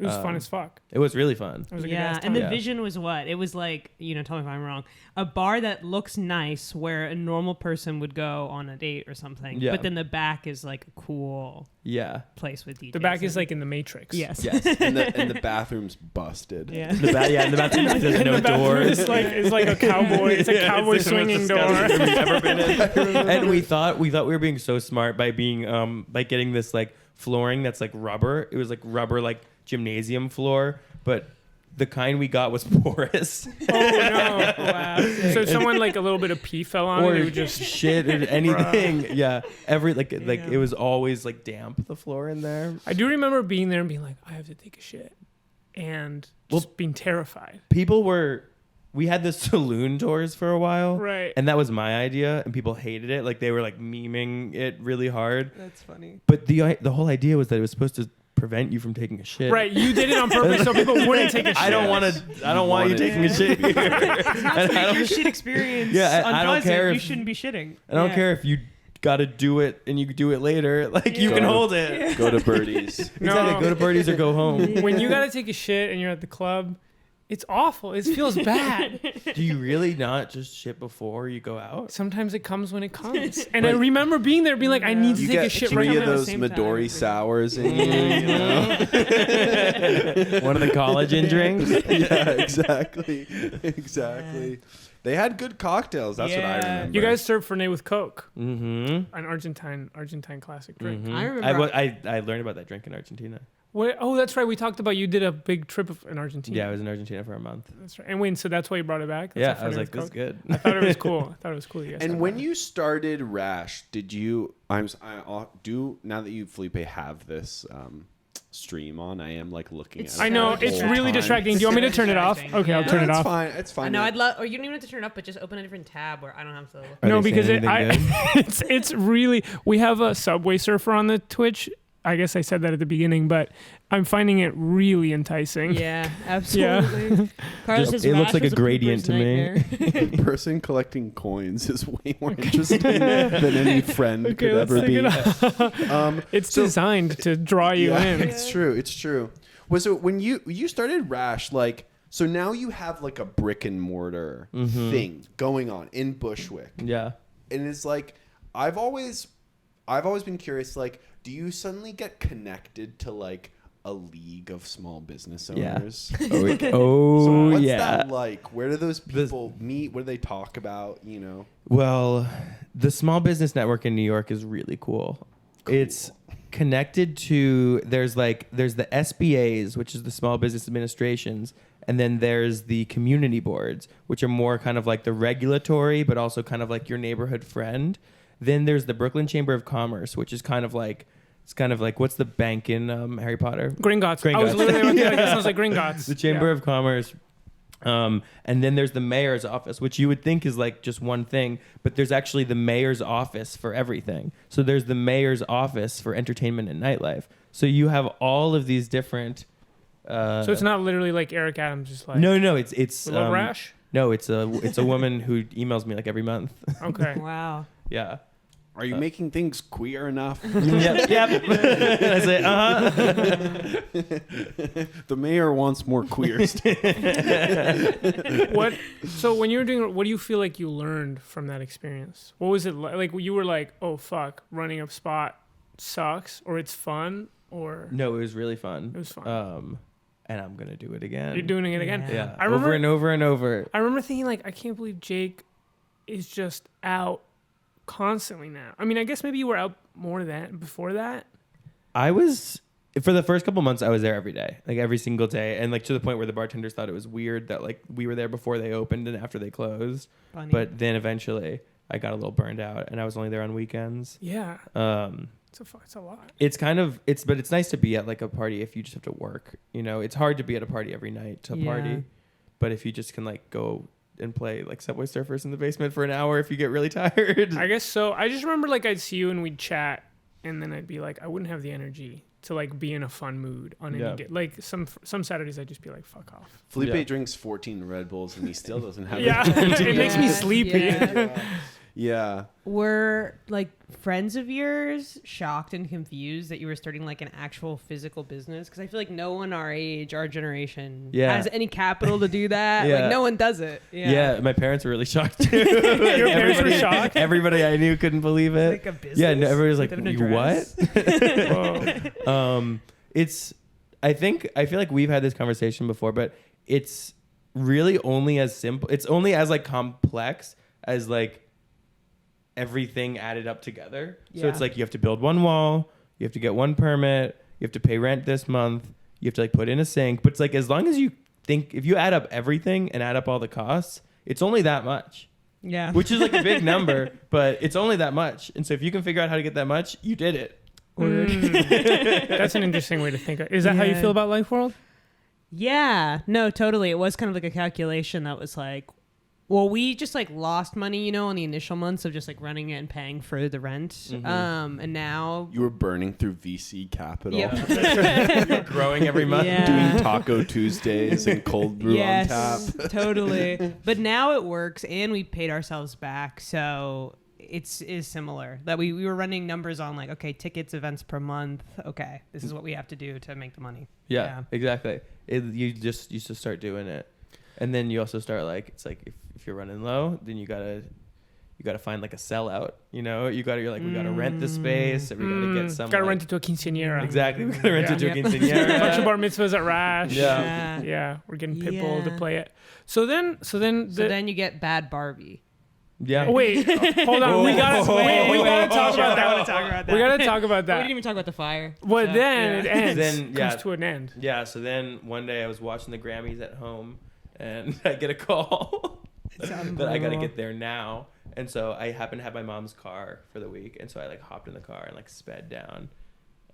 It was fun as fuck. It was really fun. It was a good Yeah, ass and time. the vision was what? It was like, tell me if I'm wrong, a bar that looks nice where a normal person would go on a date or something. Yeah. But then the back is like a cool place with DJs. The back is like in the Matrix. Yes. Yes. And the bathroom's busted. Yeah. The bathroom there's no doors. It's like a cowboy. It's a cowboy it's the most swinging door. disgusting room you've ever been in. And we thought we were being so smart by being by getting this like flooring that's like rubber. It was like rubber like gymnasium floor, but the kind we got was porous. Oh no! Wow. So if someone like a little bit of pee fell on Or it, it would just shit or anything. Yeah. It was always like damp, the floor in there. I do remember being there and being like, I have to take a shit, and just being terrified. We had the saloon tours for a while. Right. And that was my idea, and people hated it. Like they were like memeing it really hard. That's funny. But the whole idea was that it was supposed to prevent you from taking a shit. Right. You did it on purpose so people wouldn't take a shit. I don't want you taking a shit here. It's not to make your shit experience I don't care you shouldn't be shitting. I don't care if you got to do it and you do it later. Like you can hold it. Go to Birdies. Exactly. Go to Birdies or go home. When you got to take a shit and you're at the club, it's awful. It feels bad. Do you really not just shit before you go out? Sometimes it comes when it comes. And I remember being there being like, I need to You take a get shit 3 right of now. those Midori sours in you know? One of the collagen drinks. Yeah, exactly. They had good cocktails. That's what I remember. You guys served Fernet with Coke. Mm-hmm. An Argentine classic drink. Mm-hmm. I remember. I learned about that drink in Argentina. Oh, that's right. We talked about you did a big trip in Argentina. Yeah, I was in Argentina for a month. That's right. And wait, so that's why you brought it back? That's Yeah, how I was Fernet like, with this is Coke? good. I thought it was cool. You guys And had when that. you started Rash, did you? Now that you Felipe have this stream on, I am like looking at it. I know the it's whole really time. distracting. Do you want me to turn it off? Distracting. Okay, I'll Yeah. turn it No, off. it's fine. It's fine. I know. I'd love, or you don't even have to turn it up, but just open a different tab where I don't have to. Are No, they because saying anything good? it's really, we have a Subway Surfer on the Twitch. I guess I said that at the beginning, but I'm finding it really enticing. Yeah, absolutely. Carlos says It looks Rash like a was gradient to me. pooper's The person collecting coins is way more interesting than any friend could let's ever take be. it off. It's designed to draw you in. It's true. It's true. Was it when you started Rash, like, so now you have like a brick and mortar thing going on in Bushwick, Yeah. and it's like I've always been curious, like, do you suddenly get connected to like a league of small business Yeah. owners? Oh, What's yeah. that like? Where do those people meet? What do they talk about? You know? Well, the Small Business Network in New York is really cool. It's connected to there's the SBAs, which is the Small Business Administrations, and then there's the community boards, which are more kind of like the regulatory, but also kind of like your neighborhood friend. Then there's the Brooklyn Chamber of Commerce, which is kind of like what's the bank in Harry Potter? Gringotts. I was literally about to be like, that sounds like Gringotts. The Chamber of Commerce. And then there's the mayor's office, which you would think is like just one thing, but there's actually the mayor's office for everything. So there's the mayor's office for entertainment and nightlife. So you have all of these different. So it's not literally like Eric Adams, just like No, it's Love Rash. No, it's a woman who emails me like every month. Okay. Wow. Yeah. Are you making things queer enough? Yep. I say, The mayor wants more queer stuff. So when you were doing, what do you feel like you learned from that experience? What was it like? Like you were like, oh fuck, running a spot sucks, or it's fun, or No, it was really fun. It was fun. And I'm gonna do it again. You're doing it again. Yeah. I remember, over and over and over. I remember thinking like, I can't believe Jake is just out constantly now. I mean, I guess maybe you were out more than before that. I was for the first couple months. I was there every day, like every single day, and like to the point where the bartenders thought it was weird that like we were there before they opened and after they closed. Funny. But then eventually, I got a little burned out, and I was only there on weekends. Yeah. It's a lot. But it's nice to be at like a party if you just have to work. You know, it's hard to be at a party every night to party, but if you just can like go and play like Subway Surfers in the basement for an hour if you get really tired. I guess so. I just remember like I'd see you and we'd chat, and then I'd be like, I wouldn't have the energy to like be in a fun mood on any day. Like some Saturdays I'd just be like, fuck off. Felipe drinks 14 Red Bulls and he still doesn't have It makes me sleepy. Yeah. Were like friends of yours shocked and confused that you were starting like an actual physical business? Because I feel like no one our age, our generation, has any capital to do that. Yeah. Like no one does it. Yeah, my parents were really shocked too. Your parents were shocked? Everybody I knew couldn't believe it. Like a business. Yeah, no, everybody was like, with an "You address?" what?" I feel like we've had this conversation before, but it's really only as simple. It's only as like complex as like everything added up together. So it's like you have to build one wall, you have to get one permit, you have to pay rent this month, You have to like put in a sink, but it's like as long as you think, if you add up everything and add up all the costs, it's only that much. Yeah. Which is like a big number, but it's only that much. And so if you can figure out how to get that much, you did it. That's an interesting way to think of it. Is that how you Yeah. feel about Life World? Yeah, no, totally. It was kind of like a calculation that was like, well, we just like lost money, you know, in the initial months of just like running it and paying for the rent. Mhm. And now, You were burning through VC capital, Yep. Growing every month. Yeah. doing Taco Tuesdays and cold brew on tap. totally. But now it works, and we paid ourselves back, so it's is similar. That we were running numbers on like, okay, tickets, events per month. Okay, this is what we have to do to make the money. Yeah, exactly. You just used to start doing it. And then you also start like, it's like if you're running low, then you gotta find like a sellout. You know, you're like, we gotta rent the space, or we gotta get some. Gotta like, rent it to a quinceañera. Exactly, we gotta rent it to a Yep. A bunch of quinceañera. bar mitzvahs at Rash. Yeah. Yeah, we're getting Pitbull to Yeah. play it. So then So then you get Bad Barbie. Yeah. oh, wait, hold on. We gotta talk about that. I want to talk about that. We gotta talk about We that. didn't even talk about the fire. Well, So, then yeah. it ends. Then, yeah. Comes to an end. Yeah. So then one day I was watching the Grammys at home, and I get a call It's that I gotta unbelievable. get there now. And so I happen to have my mom's car for the week, and so I like hopped in the car and like sped down,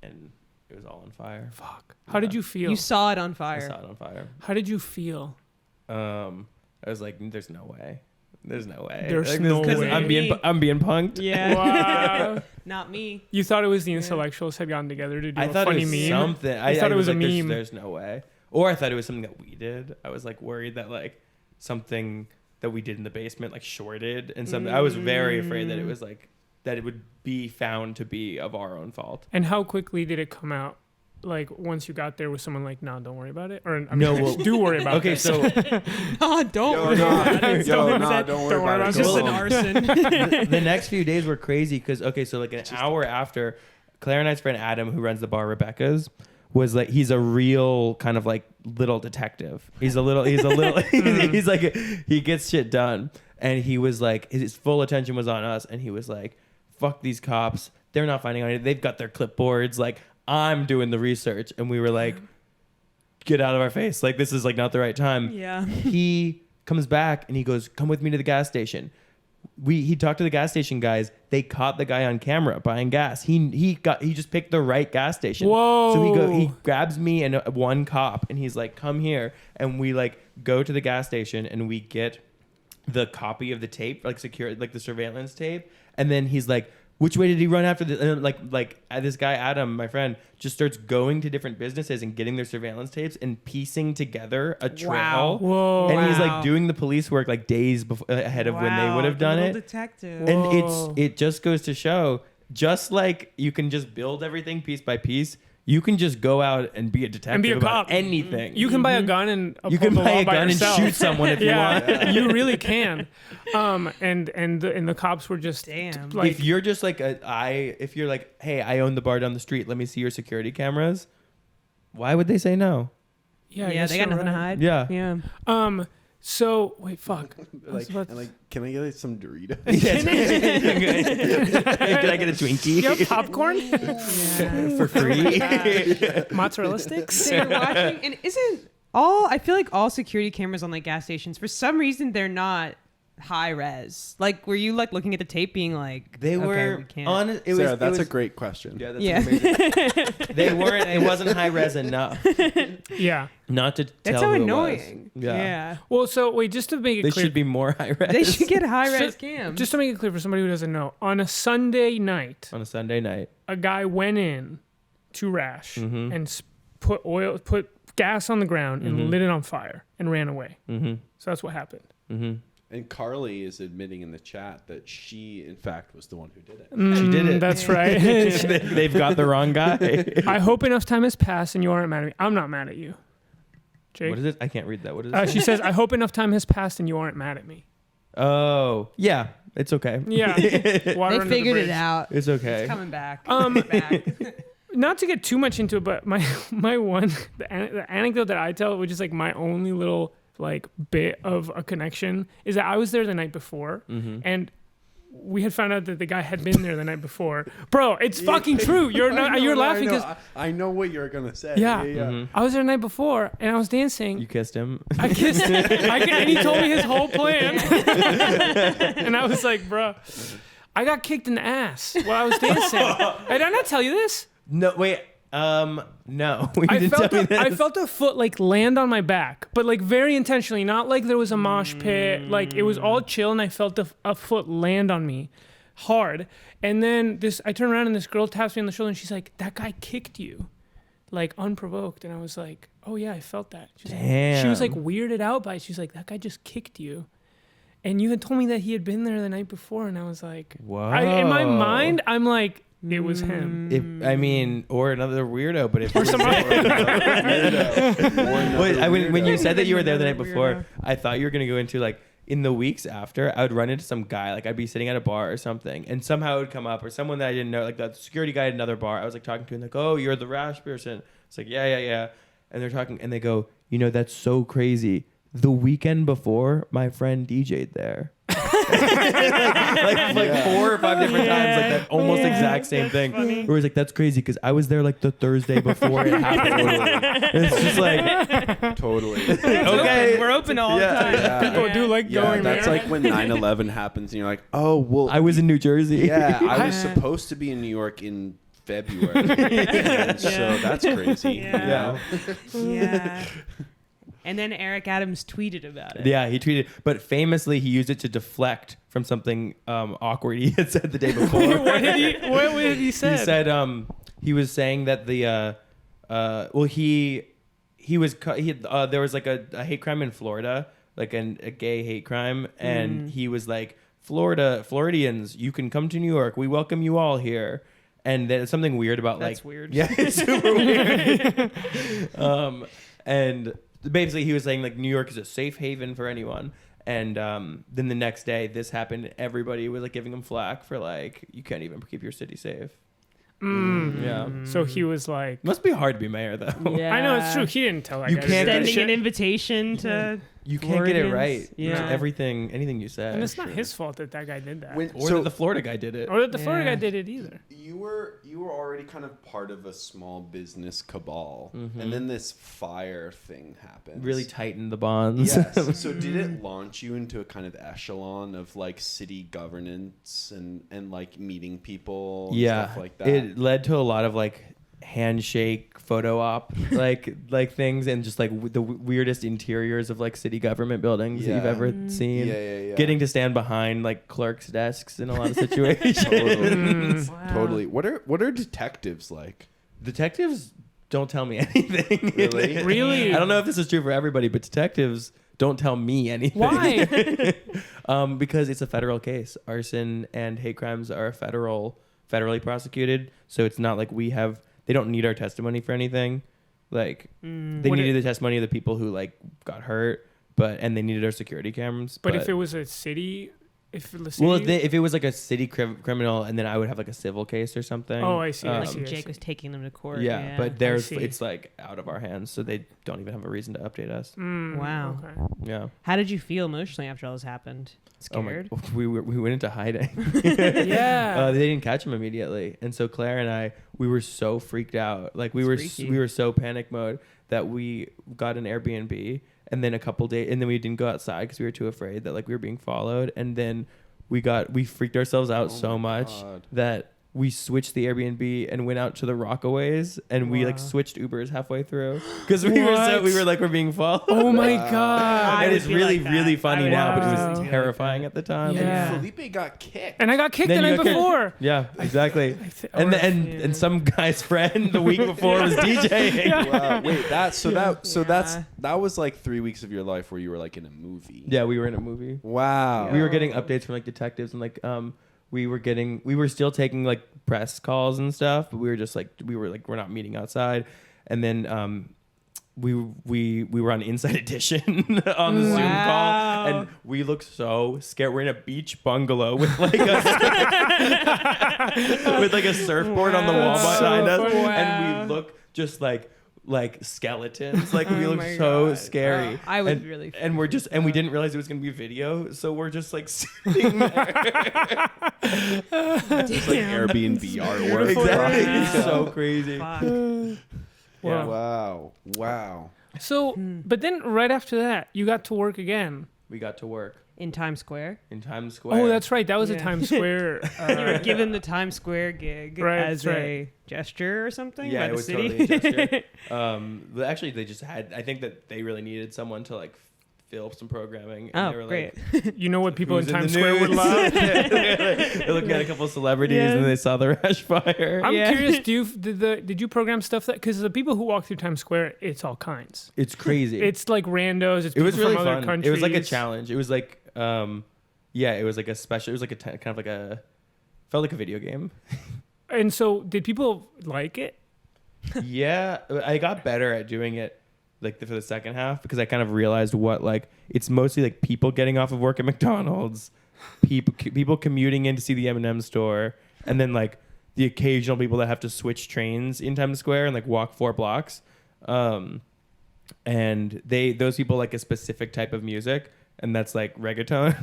and it was all on fire. Fuck. How did you feel? You saw it on I fire. saw it on fire. How did you feel? I was like, "There's no way. There's no way. There's Like, no this- 'cause way. I'm being punked." Yeah. Wow. Not me. You thought it was the intellectuals had gotten together to do I a thought funny it was meme. something. I thought it was a like, meme. There's no way. Or I thought it was something that we did. I was like worried that like something that we did in the basement like shorted and something. I was very afraid that it was like that it would be found to be of our own fault. And how quickly did it come out? Like once you got there, was someone like, "No, don't worry about it," or I mean, No, well- do worry about Okay, this. so Don't Yo, worry nah, about it. yo, Someone nah, said, don't worry about it. It's just Cool. an arson. the next few days were crazy because so like an hour after, Claire and I's friend Adam, who runs the bar Rebecca's, was like, he's a real kind of like little detective. He's like he gets shit done, and he was like, his full attention was on us, and he was like, fuck these cops, they're not finding anything, they've got their clipboards, like I'm doing the research. And we were like, get out of our face, like this is like not the right time. Yeah. He comes back and he goes, come with me to the gas station. He talked to the gas station guys. They caught the guy on camera buying gas. He just picked the right gas station. Whoa. So he grabs me and one cop, and he's like, come here. And we like go to the gas station and we get the copy of the tape, like secure, like the surveillance tape. And then he's like, which way did he run after the, and this guy, Adam, my friend, just starts going to different businesses and getting their surveillance tapes and piecing together a trail. Wow. Whoa. And he's Wow. like doing the police work like days ahead of when they would have done it. Detective. Whoa. And it just goes to show, just like you can just build everything piece by piece, you can just go out and be a detective And be a about cop. anything. You can buy a gun and You can uphold the buy law a by gun and yourself. shoot someone if you want. You really can. And the cops were just Damn. like, If you're just like if you're like, hey, I own the bar down the street, let me see your security cameras. Why would they say no? yeah, I Yeah, guess they got you're nothing to right. hide. Yeah. Yeah. So wait, fuck. Like, about- and like, can I get like, some Doritos? Can I get a Twinkie You have popcorn, for free? mozzarella sticks. So you're watching, and I feel like all security cameras on like gas stations, for some reason, they're not high res. Like, were you like looking at the tape being like, They okay, were we can't. on. It Sarah, was. that's it a was, great question. Yeah, that's Yeah. amazing. They weren't. It wasn't high res enough. Yeah. Not to tell That's so who it was. annoying. Yeah. Yeah. Well, so wait, just to make it They clear, should be more high res. They should get high res So- cams. just to make it clear for somebody who doesn't know, on a Sunday night, on a Sunday night. a guy went in to Rash Mhm. and put gas on the ground and Mhm. lit it on fire and ran away. Mm-hmm. So that's what happened. Mm-hmm. And Carly is admitting in the chat that she, in fact, was the one who did it. She did it. That's right. They've got the wrong guy. I hope enough time has passed and you aren't mad at me. I'm not mad at you, Jake. What is it? I can't read that. What is it? She says, I hope enough time has passed and you aren't mad at me. Oh, yeah. It's okay. Yeah. Water they under the figured bridge. it out. It's okay. It's coming back. Back. Not to get too much into it, but my one, the anecdote that I tell, which is like my only little like bit of a connection, is that I was there the night before Mm-hmm. and we had found out that the guy had been there the night before. Bro, it's fucking true. You're laughing because I know what you're gonna say. Yeah. Mm-hmm. I was there the night before and I was dancing. You kissed him. I kissed him. And he told me his whole plan. And I was like, bro, I got kicked in the ass while I was dancing. Did I not tell you this? No, wait. No. You I didn't felt tell me this. I felt a foot like land on my back, but like very intentionally, not like there was a mosh pit. Like it was all chill, and I felt a foot land on me, hard. And then I turn around and this girl taps me on the shoulder, and she's like, "That guy kicked you, like unprovoked." And I was like, "Oh yeah, I felt that." Damn. She was like weirded out by it. She's like, "That guy just kicked you." And you had told me that he had been there the night before, and I was like, Whoa. in my mind, I'm like, it was him. Or another weirdo, but if Or some Wait, when you said that you were there the night before, Weirdo. I thought you were gonna go into like in the weeks after, I would run into some guy, like I'd be sitting at a bar or something, and somehow it would come up, or someone that I didn't know, like the security guy at another bar. I was like talking to him, like, "Oh, you're the rash person." It's like, yeah. And they're talking, and they go, "That's so crazy. The weekend before, my friend DJ'd there." like 4 or 5 different times, like that almost exact same thing. Where he's like, "That's crazy because I was there like the Thursday before it happened." And it's just like, Totally. okay, We're open all the time. Yeah. People do like going that's there. like when 9/11 happens, and you're like, "Oh, well, I was in New Jersey. yeah, I was supposed to be in New York in February." And so that's crazy. Yeah. You know? Yeah. And then Eric Adams tweeted about it. Yeah, he tweeted, but famously he used it to deflect from something awkward he had said the day before. What did he say? He said he was saying that there was like a hate crime in Florida, like a gay hate crime, and he was like, Floridians, you can come to New York. We welcome you all here. And then something weird about That's weird. Yeah, it's super weird. And basically he was saying like New York is a safe haven for anyone. And then the next day this happened. Everybody was like giving him flack for like, you can't even keep your city safe. Yeah. So he was like, Must be hard to be mayor though. Yeah. I know it's true. He didn't tell that You guy. can't- that Sending shit. an invitation to You can't get it right. Yeah. Anything you say. And it's not his fault that guy did that. Or that the Florida guy did it. Or that the Florida Yeah. guy did it either. You were already kind of part of a small business cabal, and then this fire thing happened. Really tightened the bonds. Yes. So did it launch you into a kind of echelon of like city governance and like meeting people and Yeah. stuff like that? It led to a lot of like handshake photo op like things, and just like the weirdest interiors of like city government buildings that you've Yeah. ever seen. Yeah. Getting to stand behind like clerks' desks in a lot of situations. Wow. Totally. What are detectives like? Detectives don't tell me anything. Really? Really? I don't know if this is true for everybody, but detectives don't tell me anything. Why? Because it's a federal case. Arson and hate crimes are federally prosecuted, so it's not like they don't need our testimony for anything. Like they Would needed it- the testimony of the people who like got hurt, and they needed our security cameras. But if it was a city, if it was like a city criminal, and then I would have like a civil case or something. Oh, I see, I Like see. Jake was taking them to court. Yeah, but I see. it's like out of our hands, so they don't even have a reason to update us. Wow. Okay. Yeah. How did you feel emotionally after all this happened? Scared? Oh my, we went into hiding. Yeah. They didn't catch him immediately, and so Claire and I, we were so freaked out, like we Freaky. were so panic mode that we got an Airbnb, and then a couple days, and then we didn't go outside because we were too afraid that like we were being followed, and then we freaked ourselves out so my much God. that we switched the Airbnb and went out to the Rockaways, and we like Wow. switched Ubers halfway through because we're being followed. Oh my god. I And would it's be really, like that. really funny I now, would but it absolutely was be like terrifying at the time. Yeah. Felipe got kicked. And I got kicked Then the you night got kicked. before. Yeah, exactly. And or- and some guy's friend the week before was DJing. Wow. Wait, Yeah. that was like 3 weeks of your life where you were like in a movie. Yeah, we were in a movie. Wow. We were getting updates from like detectives, and like we were still taking like press calls and stuff, but we were we're not meeting outside. And then we were on Inside Edition on the Zoom call, and we looked so scared. We're in a beach bungalow with like a surfboard on the wall That's behind so us, funny. and we look just like like skeletons. Like we Oh looked my so God. scary. I would and, really and we're just and we didn't realize it was gonna be video, so we're just like sitting there. It's like Airbnb artwork. Exactly. Wow. It's so crazy. Fuck. Wow. Wow. Wow. So, but then right after that, you got to work again. We got to work In Times Square. in Times Square. Oh, that's right. That was a Yeah. Times Square. You were given the Times Square gig Right, as that's a gesture or something Yeah, by it the was city. totally a gesture. But actually, they just had. I think that they really needed someone to like fill some programming. And Oh, they were great. Like, You know what people in "Who's Times the Square would news?" love? They're looking at a couple of celebrities Yeah. and they saw the Rush Fire. I'm Yeah. curious. Did you program stuff that because the people who walk through Times Square, it's all kinds. It's crazy. It's like randos. It's It was people really from other fun. countries. It was like a challenge. It was like, yeah, it was like a special. It was like a kind of like a felt like a video game. And so, did people like it? Yeah, I got better at doing it like for the second half because I kind of realized what like it's mostly like people getting off of work at McDonald's, people commuting in to see the M&M store, and then like the occasional people that have to switch trains in Times Square and like walk 4 blocks. And those people like a specific type of music, and that's like reggaeton.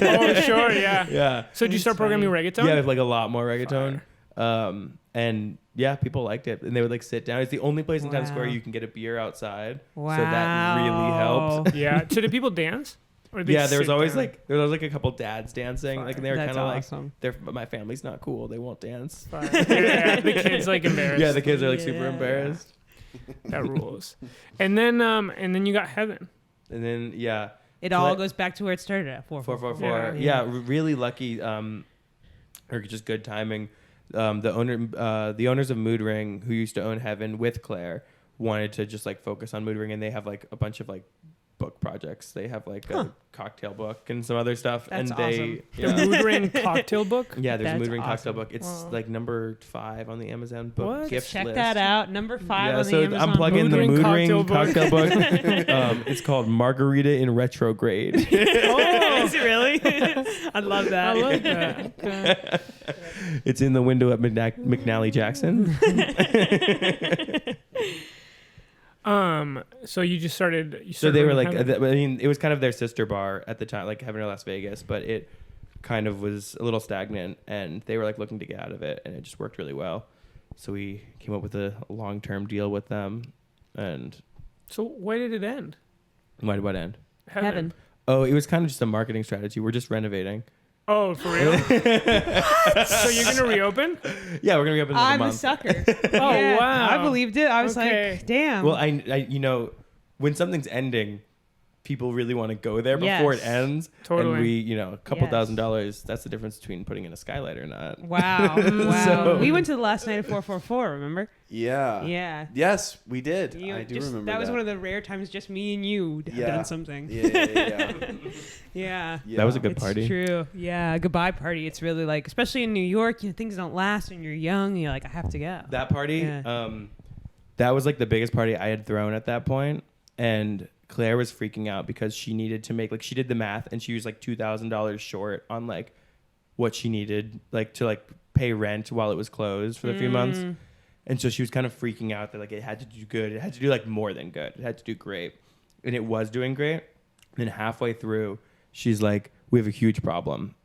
Oh, sure, yeah. Yeah. So, did you That's start programming funny. reggaeton? Yeah, like a lot more reggaeton. And yeah, people liked it, and they would like sit down. It's the only place in Times Square Wow. you can get a beer outside, Wow. so that really helped. Yeah. So, did people dance? Or did they Yeah, there was sit always down? like a couple dads dancing, like, and they were That's kind of awesome. like, "They're my family's not cool. They won't dance." Fine. Yeah, the kids like embarrassed. Yeah, the kids are like super Yeah. embarrassed. That rules. And then you got Heaven. And then yeah, It all Cla- goes back to where it started at 444. Yeah, really lucky. Or just good timing. The owners of Mood Ring, who used to own Heaven with Claire, wanted to just like focus on Mood Ring, and they have like a bunch of like book projects. They have like a cocktail book and some other stuff. That's and they awesome. The yeah. Mood Ring cocktail book. Yeah, there's a That's Mood Ring cocktail awesome. book. It's Wow. like number 5 on the Amazon book What? gift Check list. that out. Number 5 Yeah, on the so Amazon. I'm plugging Mood the Ring Mood cocktail Ring book. cocktail book. It's called Margarita in Retrograde. Is it really? I love that. I like that. Okay. It's in the window at McNally Jackson. So you just started. You So started they were running like, Heaven? I mean, it was kind of their sister bar at the time, like Heaven in Las Vegas, but it kind of was a little stagnant, and they were like looking to get out of it, and it just worked really well. So we came up with a long-term deal with them, and So why did it end? why did what end? Heaven. Oh, it was kind of just a marketing strategy. We're just renovating. Oh, for real? So you're gonna reopen? Yeah, we're gonna be up in like a I'm a month. sucker. Oh, wow. I believed it. I was Okay. like, damn. Well, I you know, when something's ending, people really want to go there before Yes. it ends. Totally. And we, you know, a couple Yes. $1,000s, that's the difference between putting in a skylight or not. Wow. Wow. So- We went to the last night of 444, remember? Yeah. Yeah. Yes, we did. You I do just- remember that was one of the rare times just me and you have Yeah. done something. Yeah. Yeah. That was a good It's party. true. Yeah, a goodbye party. It's really like, especially in New York, you know, things don't last when you're young. You're like, I have to go. That party, Yeah. that was like the biggest party I had thrown at that point, and Claire was freaking out because she needed to make, like, she did the math and she was like $2,000 short on like what she needed, like to like pay rent while it was closed for a few months. And so she was kind of freaking out that like it had to do good. It had to do like more than good. It had to do great. And it was doing great. And then halfway through, she's like, we have a huge problem.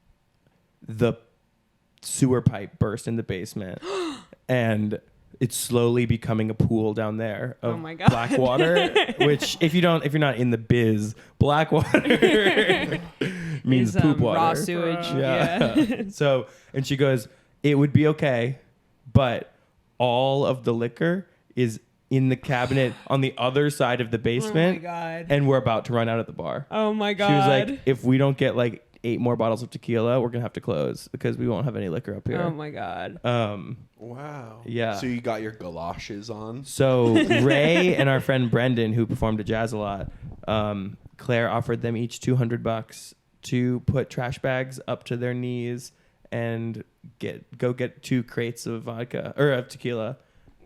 The sewer pipe burst in the basement. And it's slowly becoming a pool down there of Oh my God. black water, which if you're not in the biz, black water means Is, poop water. raw sewage. Yeah. So, and she goes, it would be okay, but all of the liquor is in the cabinet on the other side of the Oh my basement, God. and we're about to run out at the bar. Oh my God. She was like, if we don't get like 8 more bottles of tequila, we're gonna have to close because we won't have any liquor up here. Oh my God. Wow. Yeah. So you got your galoshes on. So Ray and our friend Brendan, who performed at Jazz a lot, Claire offered them each $200 to put trash bags up to their knees and go get 2 crates of vodka or of tequila,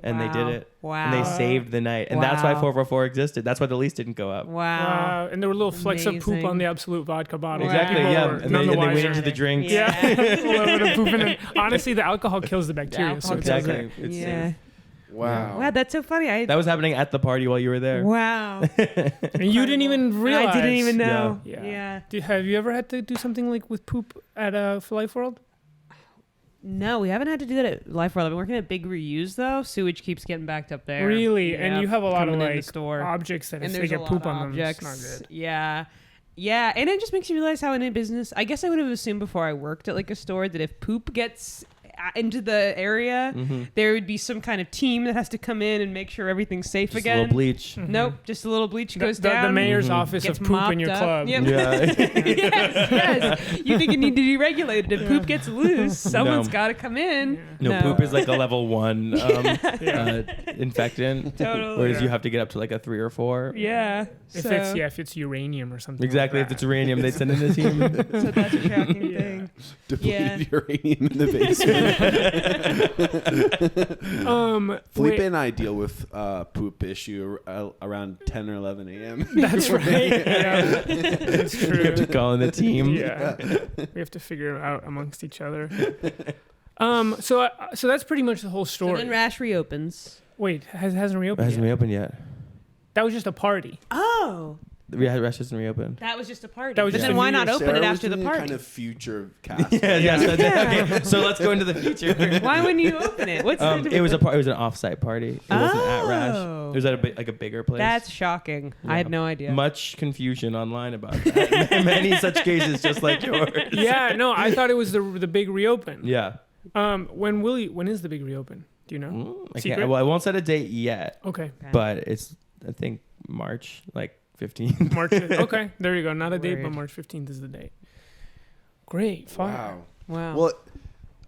and they did Wow. it. Wow. And they saved the night, and that's why Wow. 444 existed. That's why the lease didn't go up. Wow. Wow. And there were little flecks of poop Amazing. on the Absolute vodka bottle. Exactly. Wow. Yeah. People were And none they the went wiser. into the drinks. Yeah. Yeah. A little bit of poop in it. Honestly, the alcohol kills the bacteria. So alcohol it's kills okay. Exactly. It's Yeah. Wow. Wow, that's so funny. That was happening at the party while you were there. Wow. And you didn't even realize. I didn't even know. Yeah. Yeah. Have you ever had to do something like with poop at Life World? No, we haven't had to do that at Life World. I've been working at Big Reuse though. Sewage keeps getting backed up there. Really? Yeah. And you have a lot of Coming in the like store. objects that And if they there's a get lot poop of on objects. them, it's not good. Yeah. Yeah, and it just makes you realize how in a business, I guess I would have assumed before I worked at like a store that if poop gets into the area, there would be some kind of team that has to come in and make sure everything's safe Just again. a little bleach. Nope, just a little bleach goes The down. mayor's office gets of poop in your mopped up. club. Yep. Yeah. yes. You think it need to be regulated. If poop gets loose, someone's got to come in. No, poop is like a level 1 infectant. Totally. Whereas you have to get up to like a 3 or 4. Yeah. If it's uranium or something. Exactly. Like If that. it's uranium, they send in a team. So that's a shocking thing. Depleted uranium in the basement. Felipe wait, and I deal with poop issue around 10 or 11 a.m. that's right. Yeah, that's You have to true. call in the team. Yeah, we have to figure it out amongst each other. So that's pretty much the whole So story. then Rash reopens. Wait, hasn't It reopened hasn't yet? reopened yet. That was just a party. Oh. The rest hasn't reopened. That was just a party. That was but just then a why New not Year's. open it after the party? Kind of future cast. Okay. So let's go into the future. Why wouldn't you open it? What's the It was it was an off-site party. It wasn't at Rash. Oh. It was at a bigger place. That's shocking. I had no idea. Much confusion online about that. Many such cases, just like yours. Yeah, no, I thought it was the big reopen. Yeah. When is the big reopen? Do you know? Secret? I won't set a date yet, Okay. but it's I think March, like 15th. March. Okay, there you go. Not a date, but Word. March 15th is the date. Great. Fine. Wow. Wow. Well,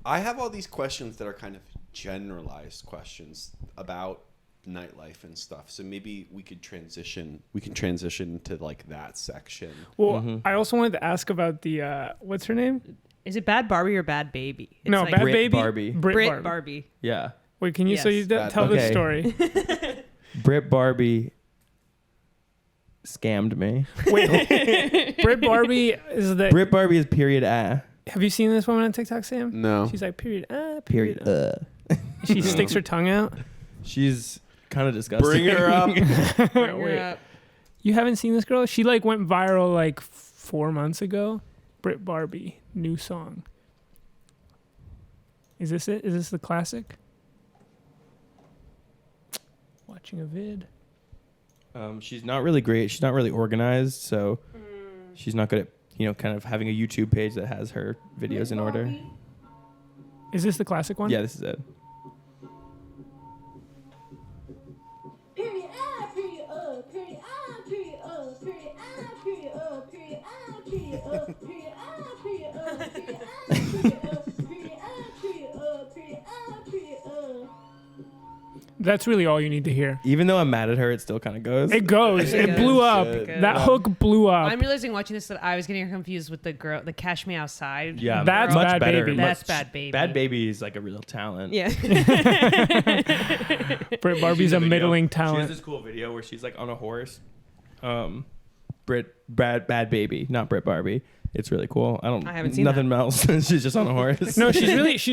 I have all these questions that are kind of generalized questions about nightlife and stuff. So maybe we could transition. We can transition to like that section. Well, I also wanted to ask about the what's her name? Is it Bad Barbie or Bad Baby? It's No, like Bad Brit Baby. Barbie. Brit Barbie. Yeah. Wait, can you Yes. tell the Okay. story? Brit Barbie scammed me. Wait, Brit Barbie is the. Brit Barbie is period Have you seen this woman on TikTok, Sam? No. She's like period period. She sticks her tongue out. She's kind of disgusting. Bring her up. Bring her Wait. up. You haven't seen this girl? She like went viral like 4 months ago. Brit Barbie, new song. Is this it? Is this the classic? Watching a vid. She's not really great. She's not really organized, so she's not good at kind of having a YouTube page that has her videos in order. Is this the classic one? Yeah, this is it. Period I, period period I, period period I, period period I, period period I, period period I, period period I, period. That's really all you need to hear. Even though I'm mad at her, it still kind of goes. It goes. It blew up. Good. That hook blew up. I'm realizing watching this that I was getting her confused with the girl, the Cash Me Outside. Yeah, That's much Bad better. Baby. That's Bad Baby. Bad Baby is like a real talent. Yeah. Brit Barbie's She's a video. middling She has talent. this cool video where she's like on a horse. Bad Baby, not Brit Barbie. It's really cool. I haven't seen nothing else. She's just on a horse. No, she's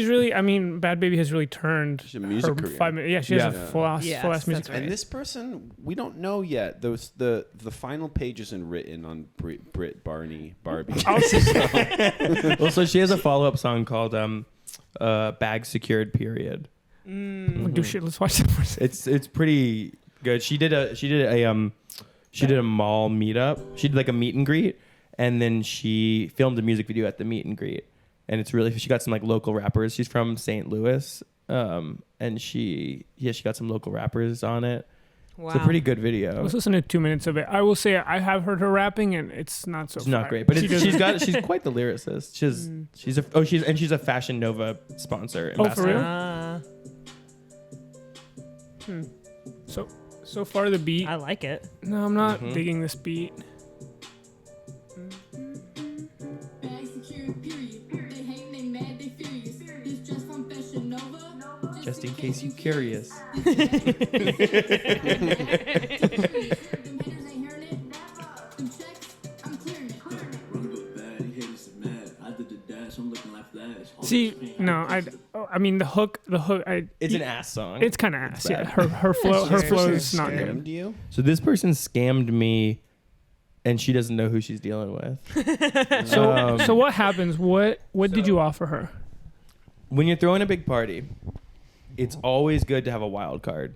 really. I mean, Bad Baby has really turned She's a music her career. 5 minutes. Yeah, she has Yeah. a full ass Yes, music that's career. And this person, we don't know yet. The final page isn't written on Brit Barbie. Also, she has a follow-up song called "Bag Secured." Period. Do shit. Let's watch that first. It's pretty good. She did a mall meetup. She did like a meet and greet, and then she filmed a music video at the meet and greet. And it's really, she got some like local rappers. She's from St. Louis, and she got some local rappers on it. Wow. It's a pretty good video. Let's listen to 2 minutes of it. I will say I have heard her rapping, and it's not so. It's not fire. great, but She doesn't- she's quite the lyricist. She's a Fashion Nova sponsor. Oh, for ambassador. real? So far the beat. I like it. No, I'm not digging this beat. Bag secured, period. They hate, they mad, they furious. This just from Fashion Nova. Just in case you're curious. Them haters ain't hearing it. Them checks, I'm clearing it. Run up bad, he haters are mad. I did the dash, I'm looking like Flash. See, no, I mean, the hook. It's an ass song. It's kind of ass. bad. Yeah, her flow Person is not scammed good. you? So this person scammed me, and she doesn't know who she's dealing with. So what happens? What did you offer her? When you're throwing a big party, it's always good to have a wild card.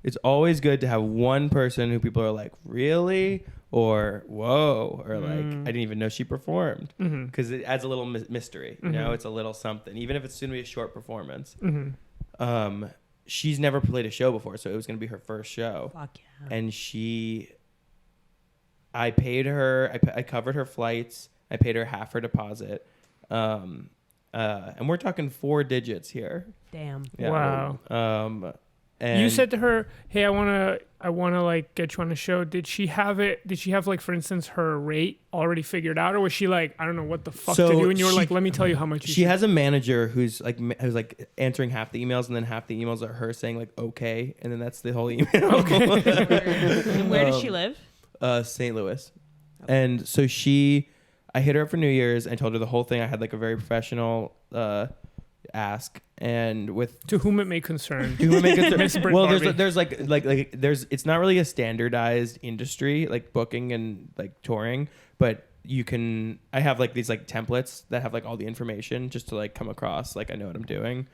It's always good to have one person who people are like, really? Or, whoa. Or like, I didn't even know she performed. Because it adds a little mystery. You know, it's a little something. Even if it's going to be a short performance. She's never played a show before, so it was going to be her first show. Fuck yeah. And I paid her, I covered her flights. I paid her half her deposit. And we're talking 4 digits here. Damn. Yeah. Wow. And You said to her, "Hey, I wanna like get you on a show." Did she have it? Did she have like, for instance, her rate already figured out, or was she like, "I don't know what the fuck So to do," and you were she- like, "Let me tell you how much." she has a manager who's like answering half the emails, and then half the emails are her saying like okay, and then that's the whole email. And where does she live? St. Louis. And so I hit her up for New Year's. I told her the whole thing. I had like a very professional ask, and with To whom it may concern. Miss Brit well, Barbie. there's it's not really a standardized industry like booking and like touring, but I have like these like templates that have like all the information just to like come across like I know what I'm doing.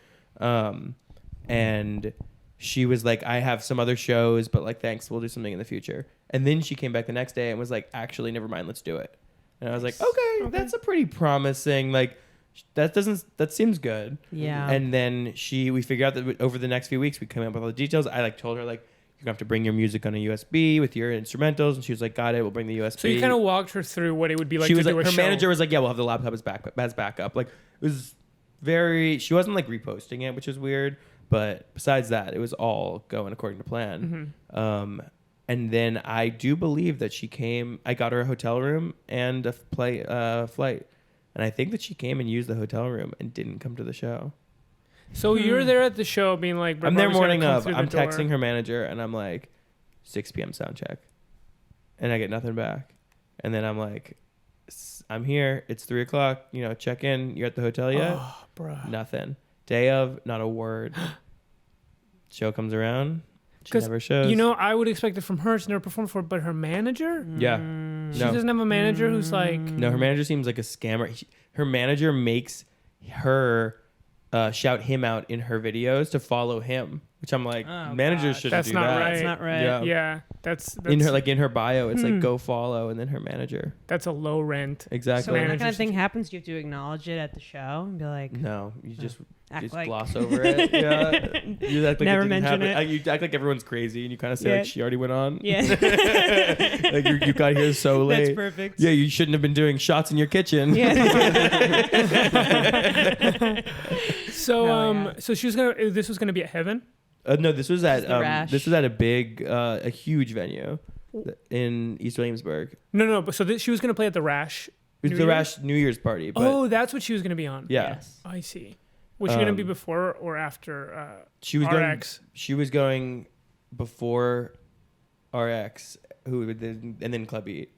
And she was like, I have some other shows, but like thanks, we'll do something in the future. And then she came back the next day and was like, actually, never mind, let's do it. And I was like, okay. That's a pretty promising like. That seems good. Yeah. And then we figured out that over the next few weeks we came up with all the details. I like told her like you're gonna have to bring your music on a USB with your instrumentals, and she was like, got it, we'll bring the USB. So you kind of walked her through what it would be like she to was do like, a her show. manager was like, yeah, we'll have the laptop as backup. Like it was she wasn't like reposting it, which is weird. But besides that, it was all going according to plan. And then I do believe that she came. I got her a hotel room and a flight. And I think that she came and used the hotel room and didn't come to the show. So you're there at the show being like, I'm there Barbie's morning gonna come of. through the I'm door. texting her manager and I'm like, 6 p.m. sound check. And I get nothing back. And then I'm like, I'm here. It's 3 o'clock. You know, check in. You're at the hotel yet? Oh, bruh. Nothing. Day of, not a word. Show comes around. She 'Cause, never shows. You know, I would expect it from her. She's never performed for, but her manager? Yeah. She No. doesn't have a manager who's like, No, her manager seems like a scammer. Her manager makes her shout him out in her videos to follow him, which I'm like, Oh, managers God. shouldn't That's do not that. right. That's not right. Yeah. yeah, that's In her bio, it's like go follow, and then her manager. that's a low rent. Exactly. So when that kind Managers- of thing happens, you have to acknowledge it at the show and be like, No, you just act like gloss over it. Yeah, you act like Never it didn't mention happen. it. You act like everyone's crazy, and you kind of say Yeah. like she already went on. yeah, Like you got here so late. that's perfect. Yeah, you shouldn't have been doing shots in your kitchen. Yeah. So Hell yeah. so she was this was gonna be at Heaven. No, this was at the Rash. this was at a huge venue in East Williamsburg. No, but so she was gonna play at the Rash. It was New the Year's? Rash New Year's party. But Oh, that's what she was gonna be on. yeah, Yes. I see. Was she gonna be Um, before or after she was going. RX? She was going before RX, and then Club Eat.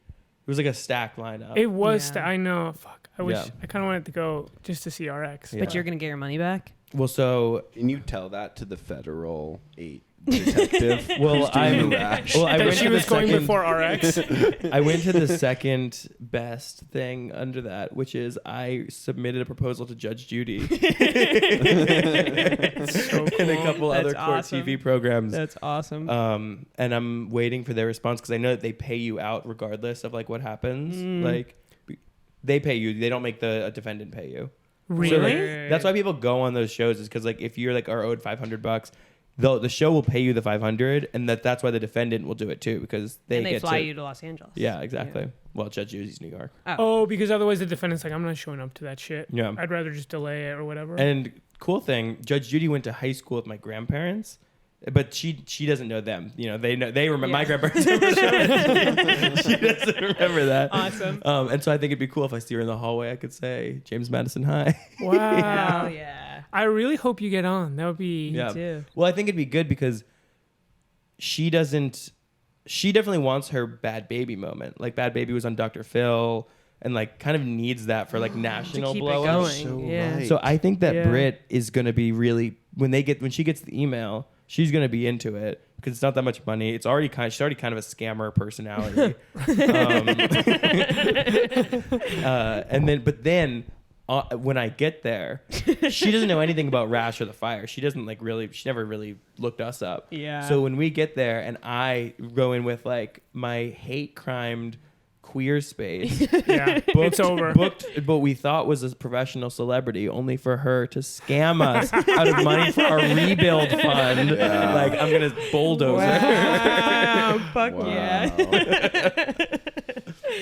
It was like a stacked lineup. It was. Yeah. I know. Fuck. I wish. Yeah. I kind of wanted to go just to see RX. Yeah. But you're gonna get your money back. Well, so Can you tell that to the federal 8 detective? well, who's doing the rash? I That went she to the was going second- before RX. I went to the second best thing under that, which is I submitted a proposal to Judge Judy So and a couple That's other court awesome. TV programs. That's awesome. And I'm waiting for their response because I know that they pay you out regardless of like what happens. Like they pay you; they don't make the defendant pay you. Really? So, like, that's why people go on those shows is because like if you're like are owed $500, the show will pay you the $500, and that's why the defendant will do it too because they and they get fly to, you to Los Angeles. Yeah, exactly. Well, Judge Judy's New York. Oh, because otherwise the defendant's like, I'm not showing up to that shit. Yeah. I'd rather just delay it or whatever. And cool thing, Judge Judy went to high school with my grandparents, but she doesn't know them. You know, they remember my Yeah. grandparents. Remember she doesn't remember that. Awesome. And so I think it'd be cool if I see her in the hallway. I could say James Madison High. wow. Hell yeah. I really hope you get on. That would be. Yeah. too. Well, I think it'd be good because she definitely wants her Bad Baby moment. Like Bad Baby was on Dr. Phil. and like kind of needs that for like national keep it blow going. up. So Yeah. right. So I think that Yeah. Brit is going to be really when she gets the email, she's going to be into it because it's not that much money. She's already kind of a scammer personality. But then when I get there, she doesn't know anything about Rash or the fire. She doesn't she never really looked us up. Yeah. So when we get there and I go in with like my hate crimed queer space, Yeah, it's over. booked what we thought was a professional celebrity, only for her to scam us out of money for our rebuild fund. Yeah. Like I'm gonna bulldoze her. Wow. Fuck Wow. yeah.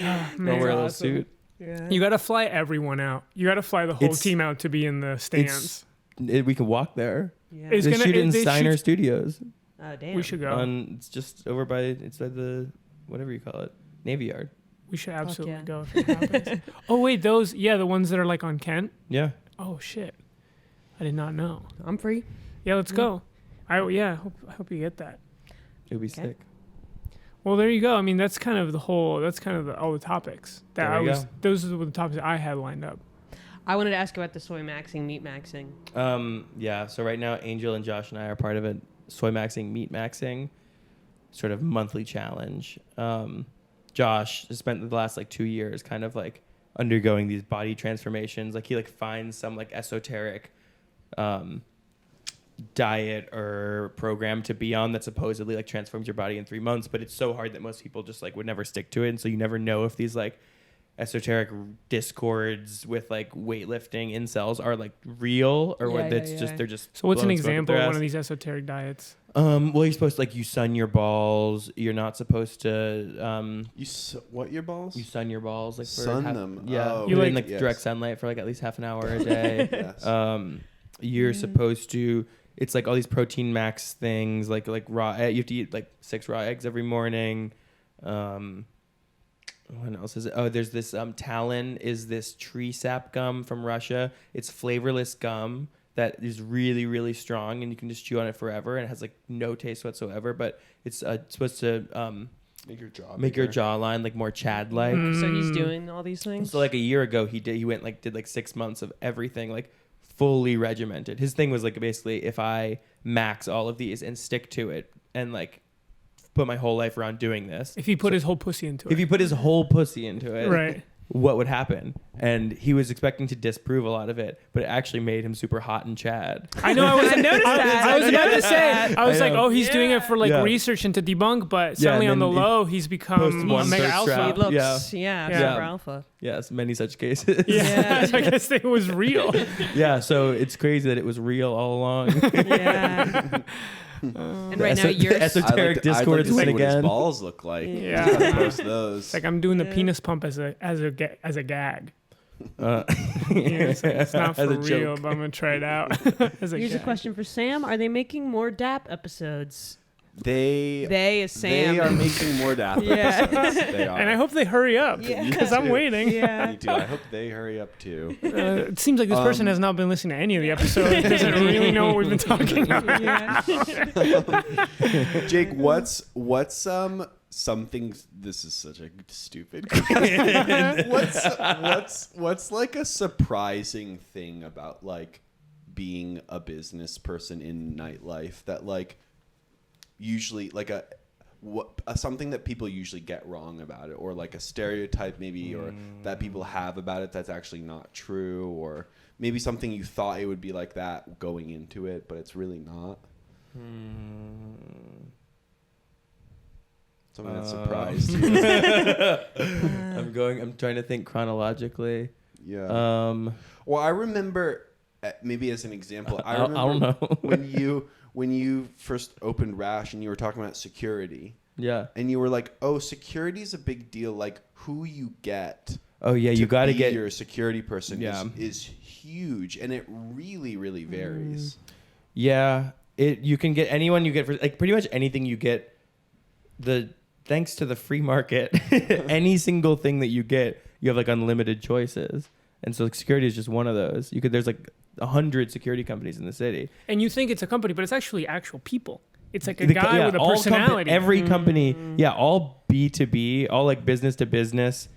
I'll wear a little awesome. suit. Yeah. You got to fly everyone out. You got to fly the whole It's- team out to be in the stands. We can walk there. Yeah. It's They gonna- shoot it in they Steiner shoot- Studios. Oh damn. We should go. It's just over by the whatever you call it, Navy Yard. We should absolutely yeah. go if it happens. Oh wait, the ones that are like on Kent. Yeah. Oh shit, I did not know. I'm free. Yeah, let's go. I hope you get that. It would be Okay. sick. Well, there you go. I mean, that's kind of all the topics that There I we was. go. Those are the topics I had lined up. I wanted to ask about the soy maxing, meat maxing. Yeah. So right now, Angel and Josh and I are part of a soy maxing, meat maxing, sort of monthly challenge. Josh has spent the last 2 years kind of like undergoing these body transformations. Like he finds some esoteric diet or program to be on that supposedly transforms your body in 3 months, but it's so hard that most people just would never stick to it, and so you never know if these esoteric discords with weightlifting incels are real or Yeah, whether yeah, it's yeah. just they're just So, what's an blowing smoke up example their of ass. one of these esoteric diets? Well, you're supposed to you sun your balls. You're not supposed to What your balls? you sun your balls for Sun half, them. Yeah, Oh, You you're in yes. direct sunlight for at least half an hour a day. Yes. You're supposed to. It's all these protein max things like raw. You have to eat 6 raw eggs every morning. What else is it? Oh, there's this Talon is this tree sap gum from Russia. It's flavorless gum that is really, really strong, and you can just chew on it forever, and it has no taste whatsoever. But it's supposed to Make your jaw. make your bigger. jawline more Chad-like. So he's doing all these things. So a year ago, he went did 6 months of everything fully regimented. His thing was basically if I max all of these and stick to it and put my whole life around doing this. If he put his whole pussy into If it, you put his whole pussy into it, right? what would happen? And he was expecting to disprove a lot of it, but it actually made him super hot and Chad. I know. I was noticed that. I was about to say. I was I like, know. oh, he's doing it for Yeah. research and to debunk, but Yeah, suddenly and on the then he low, he's become posted one mega thirst alpha. trap. he looks, Yeah. yeah, Yeah. super alpha. Yes, many such cases. Yeah, I guess it was real. Yeah, so it's crazy that it was real all along. Yeah. And right now The you're esoteric discords I'd like win to see what his again. balls look like. Yeah. Just gotta post those. It's like I'm doing the penis pump as a gag. Uh, It's not for as a real, joke. but I'm gonna try it out as a Here's a gag. question for Sam: are they making more DAP episodes? They They is Sam. they are making more DAP Yeah. episodes. They are. And I hope they hurry up Yeah. because I'm waiting. Yeah. Me too. I hope they hurry up too. It seems like this person has not been listening to any of the episodes. Doesn't really know what we've been talking about. Yeah. Jake, what's something? This is such a stupid question. what's a surprising thing about being a business person in nightlife that usually something that people usually get wrong about it, or a stereotype maybe, or that people have about it that's actually not true, or maybe something you thought it would be like that going into it, but it's really not. Something that surprised you. I'm trying to think chronologically. Yeah. Well, I remember, maybe as an example, I remember don't know. when you first opened Rash and you were talking about security, Yeah. and you were like, "Oh, security is a big deal. Who you get." Oh yeah, you got to get your security person. Yeah. Is huge, and it really, really varies. Yeah, you can get anyone you get for pretty much anything you get. Thanks to the free market, any single thing that you get, you have unlimited choices, and so security is just one of those. There's 100 security companies in the city. And you think it's a company, but it's actually actual people. It's a guy with a all personality. every company, all B2B, all business to business.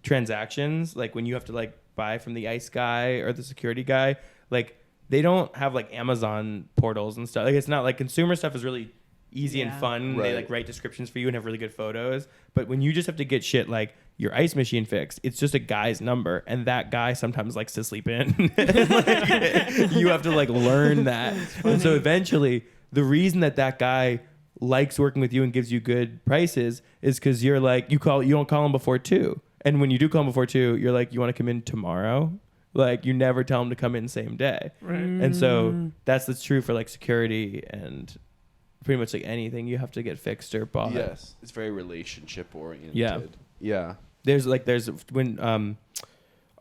transactions, like when you have to like buy from the ICE guy or the security guy, like they don't have like Amazon portals and stuff. Like it's not like consumer stuff is really easy and Yeah. fun. Right. They like write descriptions for you and have really good photos. But when you just have to get shit like your ice machine fixed, it's just a guy's number, and that guy sometimes likes to sleep in. Like, you have to like learn that. And so eventually, the reason that guy likes working with you and gives you good prices is because you're like you don't call him before 2, and when you do call him before 2, you're like, you want to come in tomorrow. Like you never tell him to come in same day. Right. And so that's true for like security and pretty much like anything you have to get fixed or bought. Yes, it's very relationship oriented. Yeah. Yeah. There's when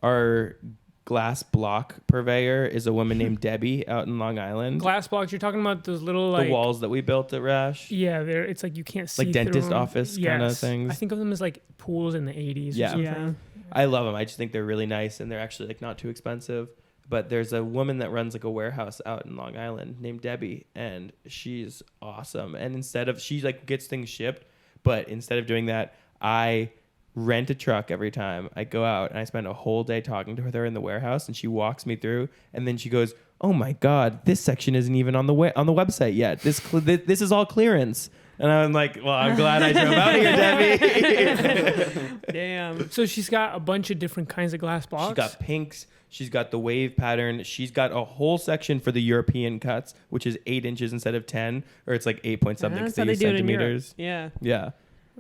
our glass block purveyor is a woman named Debbie out in Long Island. Glass blocks. You're talking about those little like the walls that we built at Rash. Yeah, they're it's like you can't see Like through dentist them. office kinda Yes. things. I think of them as like pools in the 80s. Yeah. Or Yeah. something. I love them. I just think they're really nice and they're actually like not too expensive. But there's a woman that runs like a warehouse out in Long Island named Debbie, and she's awesome. And she like gets things shipped, but instead of doing that, I rent a truck every time I go out, and I spend a whole day talking to her in the warehouse, and she walks me through, and then she goes, "Oh my God, this section isn't even on the website yet. This is all clearance." And I'm like, "Well, I'm glad I drove out here, Debbie." Damn. So she's got a bunch of different kinds of glass blocks. She's got pinks. She's got the wave pattern. She's got a whole section for the European cuts, which is 8 inches instead of 10, or it's like 8 point something. That's 'cause how they they use do it in Europe. centimeters. Yeah.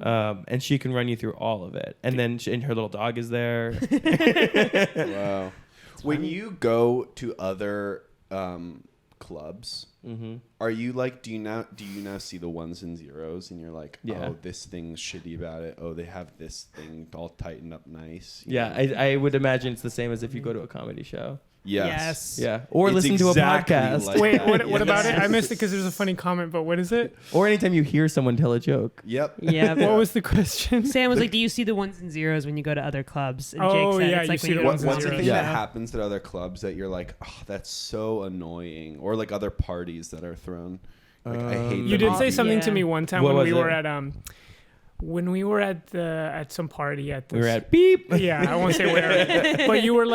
Yeah. And she can run you through all of it. And then and her little dog is there. Wow. When you go to other clubs, Mm-hmm. are you like, do you now see the ones and zeros and you're like, Yeah. oh, this thing's shitty about it. Oh, they have this thing all tightened up nice. You Yeah, know? I would imagine it's the same as if you go to a comedy show. Yes. Yeah. Or It's listen to a exactly podcast. like Wait, that. what about it? I Yes. missed it because there's a funny comment. But what is it? Or anytime you hear someone tell a joke. Yep. Yeah. What was the question? Sam was like, "Do you see the ones and zeros when you go to other clubs?" And Oh, Jake said yeah, it's you like see when the you go ones to and What's the zeros. thing Yeah. that happens at other clubs that you're like, oh, that's so annoying? Or like other parties that are thrown. Like, I hate You them did all. say something to Yeah. me one time What when was we were it? at when we were at some party at this. We were at beep. Yeah, I won't say where. But you were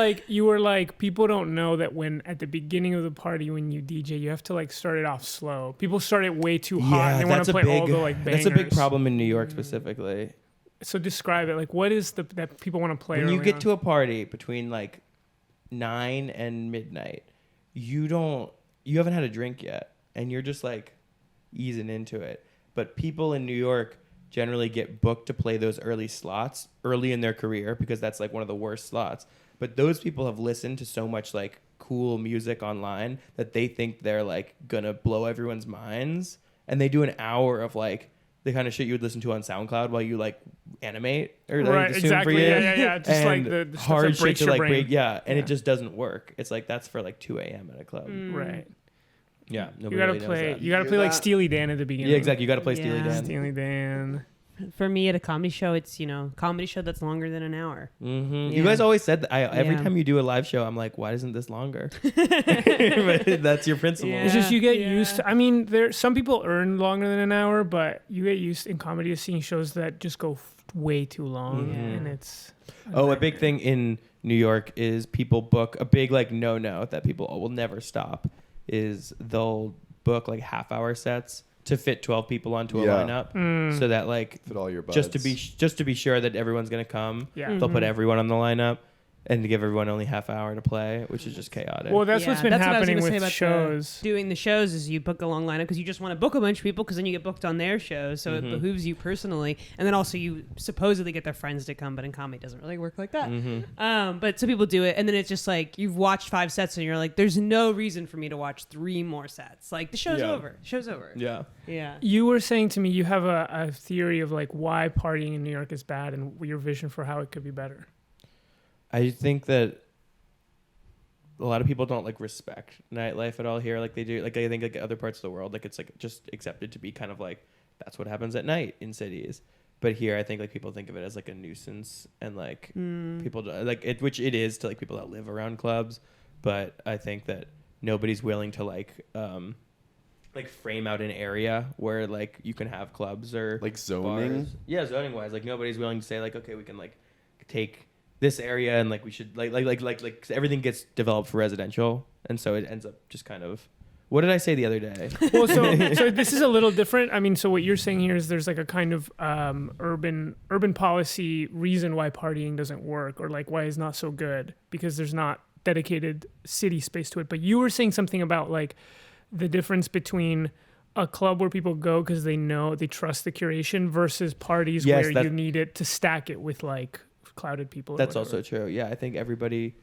like people don't know that when at the beginning of the party when you DJ, you have to like start it off slow. People start it way too hot. And they want to play all the like bangers. That's a big problem in New York specifically. So describe it. Like what is that people want to play When you early get on? to a party between like 9 and midnight, you haven't had a drink yet, and you're just like easing into it. But people in New York generally get booked to play those early slots early in their career because that's like one of the worst slots. But those people have listened to so much like cool music online that they think they're like gonna blow everyone's minds, and they do an hour of like the kind of shit you would listen to on SoundCloud while you like animate or like, Right, assume exactly. for you. Yeah. Just like And the stuff hard that shit breaks to your like brain. break, and Yeah. it just doesn't work. It's like that's for like 2 a.m. at a club. Right. Yeah, You nobody gotta really knows play. that. You gotta hear play like that? Steely Dan at the beginning. Yeah, exactly. You got to play Steely Yeah. Dan. Steely Dan. For me at a comedy show, it's comedy show that's longer than an hour. Mm-hmm. Yeah. You guys always said that. Every Yeah. time you do a live show, I'm like, why isn't this longer? But that's your principle. Yeah. It's just you get Yeah. used to. I mean, some people earn longer than an hour, but you get used in comedy to seeing shows that just go way too long, Mhm. and it's. Oh, a big thing in New York is people book a big like no that people will never stop is they'll book like half-hour sets to fit 12 people onto a Yeah. lineup, Mm, so that like Fit all your buds. just to be sure that everyone's gonna come, yeah. Mm. they'll put Mhm. everyone on the lineup and to give everyone only half hour to play, which is just chaotic. Well, that's Yeah, what's been that's what I was happening gonna say with about shows. Doing the shows is you book a long lineup because you just want to book a bunch of people because then you get booked on their shows, so Mhm. it behooves you personally, and then also you supposedly get their friends to come, but in comedy it doesn't really work like that. Mhm. But some people do it, and then it's just like you've watched 5 sets and you're like, there's no reason for me to watch 3 more sets. Like the show's Yeah. over. Show's over. Yeah. Yeah. You were saying to me you have a theory of like why partying in New York is bad and your vision for how it could be better. I think that a lot of people don't like respect nightlife at all here like they do. Like I think like other parts of the world, like it's like just accepted to be kind of like that's what happens at night in cities. But here I think like people think of it as like a nuisance and like people do, like it, which it is to like people that live around clubs. But I think that nobody's willing to like frame out an area where like you can have clubs or Like zoning? bars. Yeah, zoning wise, like nobody's willing to say like, okay, we can like take this area and like we should like everything gets developed for residential, and so it ends up just kind of. What did I say the other day? Well, so this is a little different. I mean, so what you're saying here is there's like a kind of urban policy reason why partying doesn't work, or like why it's not so good, because there's not dedicated city space to it. But you were saying something about like the difference between a club where people go because they trust the curation versus parties where you need it to stack it with like clouded people. That's also true. Yeah, I think everybody.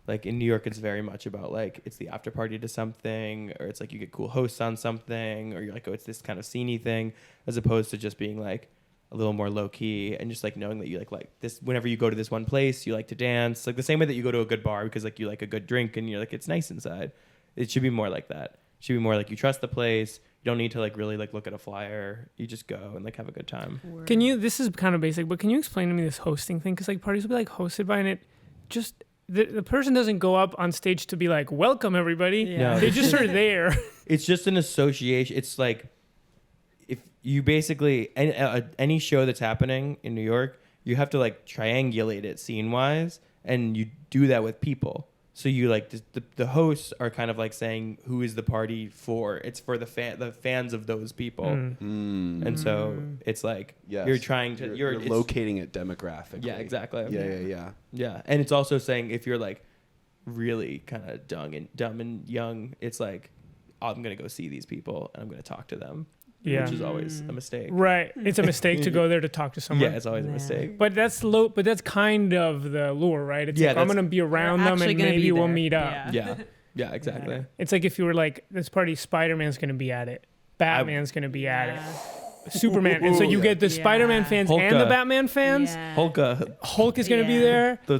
Like in New York, it's very much about like it's the after party to something, or it's like you get cool hosts on something, or you're like, oh, it's this kind of sceney thing, as opposed to just being like a little more low key and just like knowing that you like this. Whenever you go to this one place, you like to dance, like the same way that you go to a good bar because like you like a good drink and you're like it's nice inside. It should be more like that. It should be more like you trust the place. You don't need to like really like look at a flyer. You just go and like have a good time. Can you? This is kind of basic, but can you explain to me this hosting thing? Because like parties will be like hosted by, and it just. The person doesn't go up on stage to be like, welcome everybody. Yeah. No. They just are there. It's just an association. It's like if you basically any show that's happening in New York, you have to like triangulate it scene wise, and you do that with people. So you like the hosts are kind of like saying who is the party for? It's for the fans of those people, and so it's like you're trying to you're locating it demographically. Yeah, exactly. Yeah. And it's also saying if you're like really kind of dumb and young, it's like I'm gonna go see these people and I'm gonna talk to them. Yeah. Which is always a mistake. Right. It's a mistake to go there to talk to someone. Yeah, it's always a mistake. But that's But that's kind of the lure, right? It's like I'm gonna be around them and maybe we'll meet up. Yeah, exactly. Yeah. It's like if you were like, this party, Spider-Man's gonna be at it, Batman's gonna be at it, Superman, and so you get the Spider-Man fans and the Batman fans. Yeah. Hulk is gonna be there. The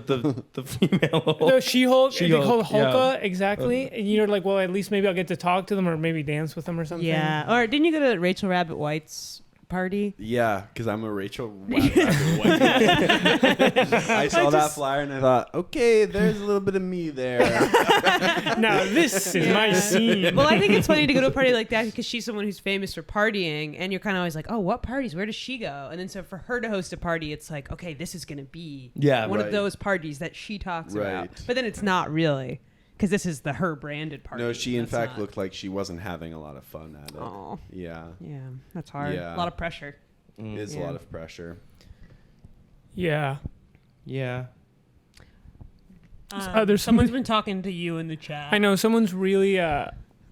female Hulk. The She-Hulk. They She-Hulk, call it Hulka, exactly. And you're like, well, at least maybe I'll get to talk to them or maybe dance with them or something. Yeah. Or didn't you go to Rachel Rabbit White's party? Yeah, because I'm a Rachel Rabbit. I saw that flyer and I thought, okay, there's a little bit of me there. Now this is my scene. Well, I think it's funny to go to a party like that because she's someone who's famous for partying, and you're kind of always like, oh, what parties? Where does she go? And then so for her to host a party, it's like, okay, this is going to be one of those parties that she talks about. But then it's not really. Because this is her branded party. No, she in fact looked like she wasn't having a lot of fun at it. Oh. Yeah. Yeah, that's hard. Yeah. A lot of pressure. It is a lot of pressure. Yeah. Yeah. There's Someone's been talking to you in the chat. I know someone's really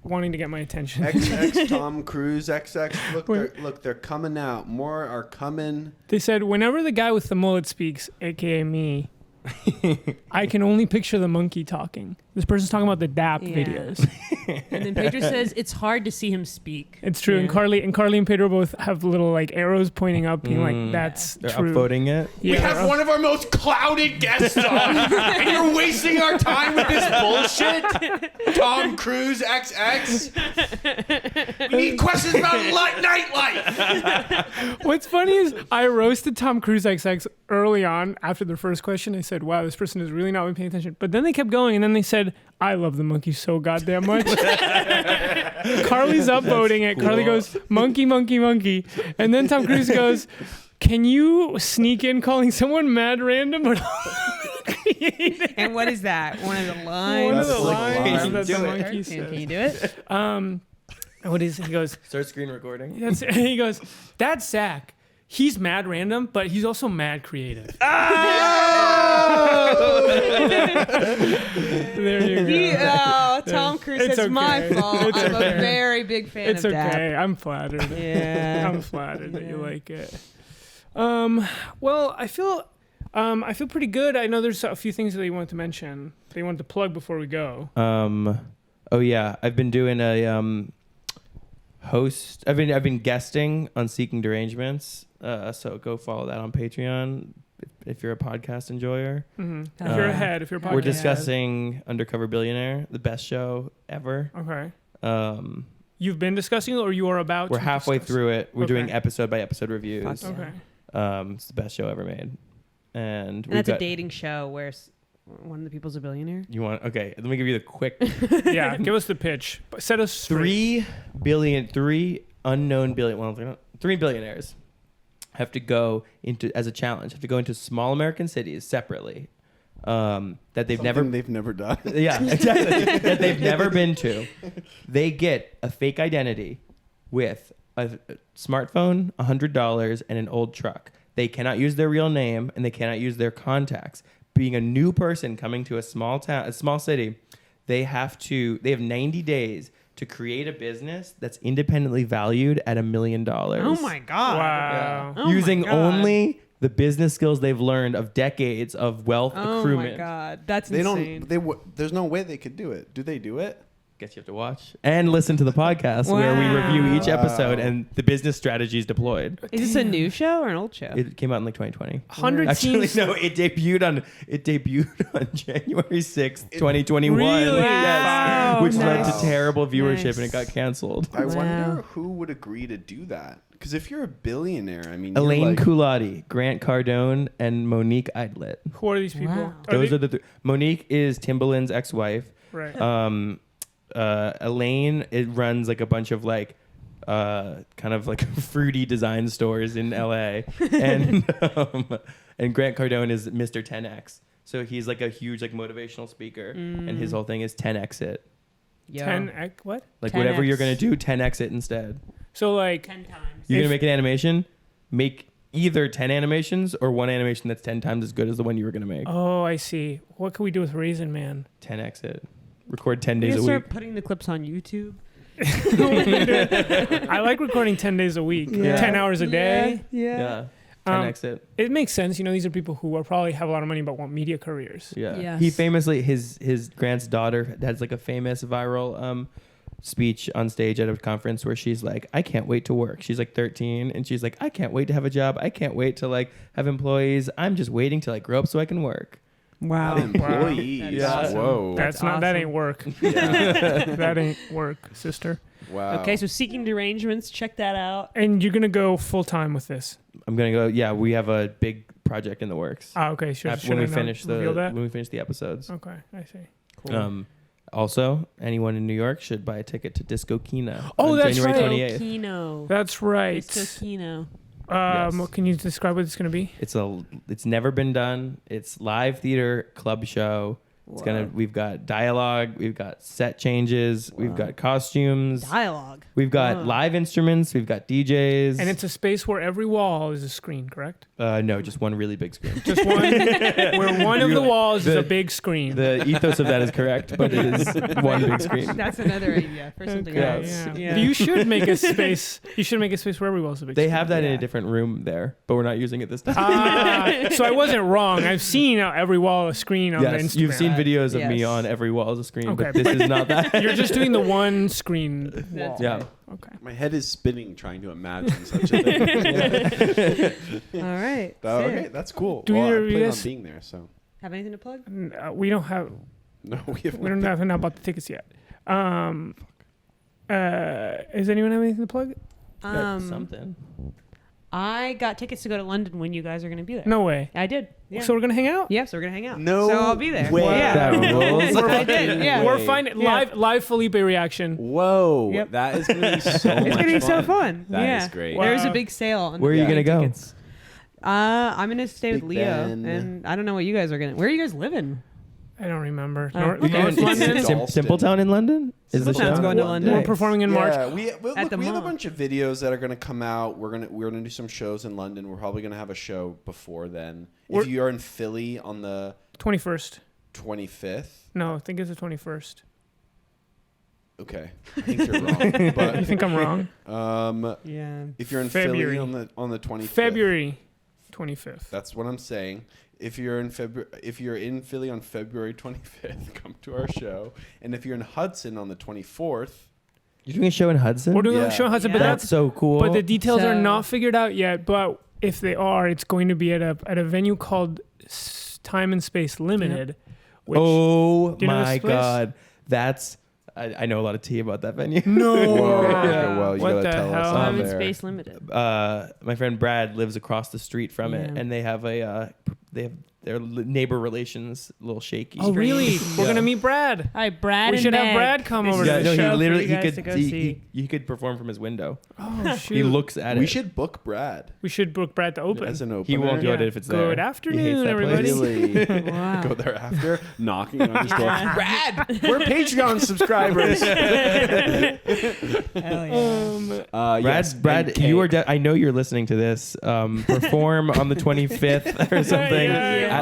wanting to get my attention. XX Tom Cruise XX. Look, they're coming out. More are coming. They said whenever the guy with the mullet speaks, aka me, I can only picture the monkey talking. This person's talking about the DAP videos. And then Pedro says it's hard to see him speak. It's true. And Carly and Pedro both have little like arrows pointing up, being like, "That's They're true." upvoting it. We have one of our most clouded guests on, and you're wasting our time with this bullshit. Tom Cruise XX. We need questions about nightlife. What's funny is I roasted Tom Cruise XX early on after the first question. I said, "Wow, this person is really not paying attention." But then they kept going, and then they said, "I love the monkey so goddamn much." Carly's upvoting it. Cool. Carly goes, "Monkey, monkey, monkey," and then Tom Cruise goes, "Can you sneak in calling someone mad random?" And what is that? One of the lines? One of the That's like lines lines. that the Do it. monkey Can says. you do it? What is it? He goes, Start screen recording. he goes, "That's Zach. He's mad random, but he's also mad creative." There you go. Tom Cruise It's says my okay. fault. It's I'm okay. a very big fan It's of that. okay. I'm flattered. Yeah. I'm flattered that you like it. Well, I feel pretty good. I know there's a few things that you want to mention. That you want to plug before we go. Oh yeah, I've been doing a host. I've been guesting on Seeking Derangements. So go follow that on Patreon if you're a podcast enjoyer. Mm-hmm. If you're ahead, if you're a podcast. We're discussing Undercover Billionaire, the best show ever. Okay. You've been discussing it, or you are about We're to halfway discuss? through it. We're doing Okay. episode by episode reviews. Okay. It's the best show ever made. And And that's a dating show where one of the people's a billionaire. You want? Okay, let me give you the quick. Yeah, give us the pitch. Set us straight. 3 unknown billion. Well, they're not 3 billionaires have to go into as a challenge. Have to go into small American cities separately, that they've They've never done. yeah, exactly. that they've never been to. They get a fake identity with a smartphone, $100, and an old truck. They cannot use their real name and they cannot use their contacts. Being a new person coming to a small town, a small city, they have 90 days to create a business that's independently valued at $1 million. Oh my god! Wow. Oh my Using God. only the business skills they've learned of decades of wealth Oh accruement. my god, that's They insane. don't. There's no way they could do it. Do they do it? Guess you have to watch and listen to the podcast where we review each Wow. episode and the business strategies deployed. Is this a new show or an old show? It came out in like 2020. 100 Actually, teams. no, it debuted on January 6th, 2021. Really? Wow. Which led Nice. to terrible viewership Nice. and it got canceled. I Wow. wonder who would agree to do that. Because if you're a billionaire, I mean, you're Elaine like, Kulati, Grant Cardone, and Monique Idlet. Who are these people? Wow. Those are the three. Monique is Timbaland's ex-wife. right. Elaine, it runs like a bunch of like kind of like fruity design stores in LA, and Grant Cardone is Mr. 10X. So he's like a huge like motivational speaker, and his whole thing is 10X it. Yo. 10 what? Like 10X. whatever you're gonna do, 10X it instead. So like 10 times. You're If- gonna make an animation, make either 10 animations or one animation that's 10 times as good as the one you were gonna make. oh, I see. What can we do with Raisin Man? 10X it. Record 10 We days can a start week. putting the clips on YouTube. I like recording 10 days a week, Yeah. 10 hours a day. Yeah. Um, 10X it. It makes sense. You know, these are people who are probably have a lot of money but want media careers. Yeah. Yes. He famously his Grant's daughter has like a famous viral speech on stage at a conference where she's like, I can't wait to work. She's like 13 and she's like, I can't wait to have a job. I can't wait to like have employees. I'm just waiting till I grow up so I can work. Wow. employees. That's Yeah. awesome. Whoa. That's That's not that awesome. ain't work. Yeah. That ain't work, sister. Wow. Okay, so Seeking Derangements, check that out. And you're gonna go full time with this. I'm gonna go. Yeah, we have a big project in the works. Ah, okay, sure. when we finish reveal that. when we finish the episodes. Okay, I see. Also, anyone in New York should buy a ticket to Disco Kina Oh, on that's January right. 28th. Kino. That's right. Disco Kino. Yes. Can you describe what it's gonna be? It's never been done. It's live theater club show. We've got dialogue, we've got set changes, we've got costumes, Dialogue. we've got Wow. live instruments, we've got DJs. And it's a space where every wall is a screen, correct? no, just one really big screen. Just one, where one of the walls is The- a big screen. The ethos of that is correct, but it is one big screen. That's another idea for something Okay, else. yeah. You should make a space. You should make a space where every wall is a big They screen. have that in Yeah. a different room there, but we're not using it this time. So I wasn't wrong. I've seen every wall a screen on the Yes, Instagram. you've seen videos of me Yes. on every wall as a screen, Okay, but this is not that. You're just doing the one screen wall. That's Yeah. Okay. My head is spinning trying to imagine such a thing. All right. Okay, Sick. that's cool. Do Well, either I of you plan on guys- being there, so Have anything to plug? We don't have. no, we We don't have enough about the tickets yet. Does anyone have anything to plug? Something. I got tickets to go to London when you guys are going to be there. No way. I did. Yeah. So we're gonna hang out. Yeah, so we're going to hang out. No So I'll be there. way. Yeah. That rules. I did. Yeah. We're finding Yeah. live Felipe reaction. Whoa, Yep. that is gonna be so much It's going to be so fun. fun. That yeah. is great. Wow. There's a big sale. On Where are you the gonna go? tickets. I'm going to stay with Big Leo. Ben. And I don't know what you guys are going to. Where are you guys living? I don't remember. Oh. You're North going London. It's Dalston. Simpletown in London? Is the Simpletown's show? going to One London. day. We're performing in March. Yeah, we At the have a mall. bunch of videos that are going to come out. We're gonna do some shows in London. We're probably going to have a show before then. We're- If you are in Philly on the 21st. 25th, No, I think it's the 21st. okay, I think you're wrong. You But think I'm wrong? Yeah. if you're in February. Philly on the 25th, February 25th. That's what I'm saying. If you're in Philly on February 25th, come to our show. And if you're in Hudson on the 24th, You're doing a show in Hudson? We're doing Yeah. a show in Hudson, but Yeah. That's so cool. but the details are So- not figured out yet. But if they are, it's going to be at a venue called Time and Space Limited. Which, oh Do you know my this place? God. That's... I know a lot of tea about that venue. no. Whoa, Wow. okay, well, you What gotta the tell us hell? on Time and there. Space Limited. My friend Brad lives across the street from it, Yeah. and they have their neighbor relations a little shaky. Oh, really? We're Yeah. gonna meet Brad. All right, Brad. We and should have Meg. Brad come This over is to Yeah, the no, show he for literally you he guys could to go he, see. he could perform from his window. Oh shoot! He looks at it. We should book Brad We should book Brad to open. as an opener. He won't do Yeah. it if it's Good there. afternoon, He hates that everybody. place. Really Wow. go there after, knocking on his door. Yeah. Brad, we're Patreon subscribers. Hell yeah. Yes, Brad, and you Kay. are. I know you're listening to this. Perform on the 25th or something. Yeah.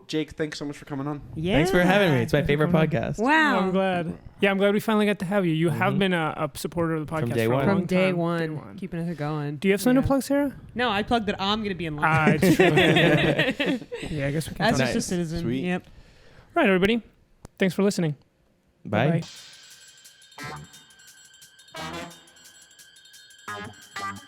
Jake, thanks so much for coming on. Yeah. Thanks for having me. It's my favorite podcast. Wow. I'm glad. Yeah, I'm glad we finally got to have you. You have been a supporter of the podcast From day for a one. long From day time. one, keeping it going. Do you have something to Yeah. plug, Sarah? No, I plugged that I'm going to be in Ah, line. it's true. Yeah, I guess we can. As talk. just a citizen. Sweet. Yep. Right, everybody. Thanks for listening. Bye. Bye-bye.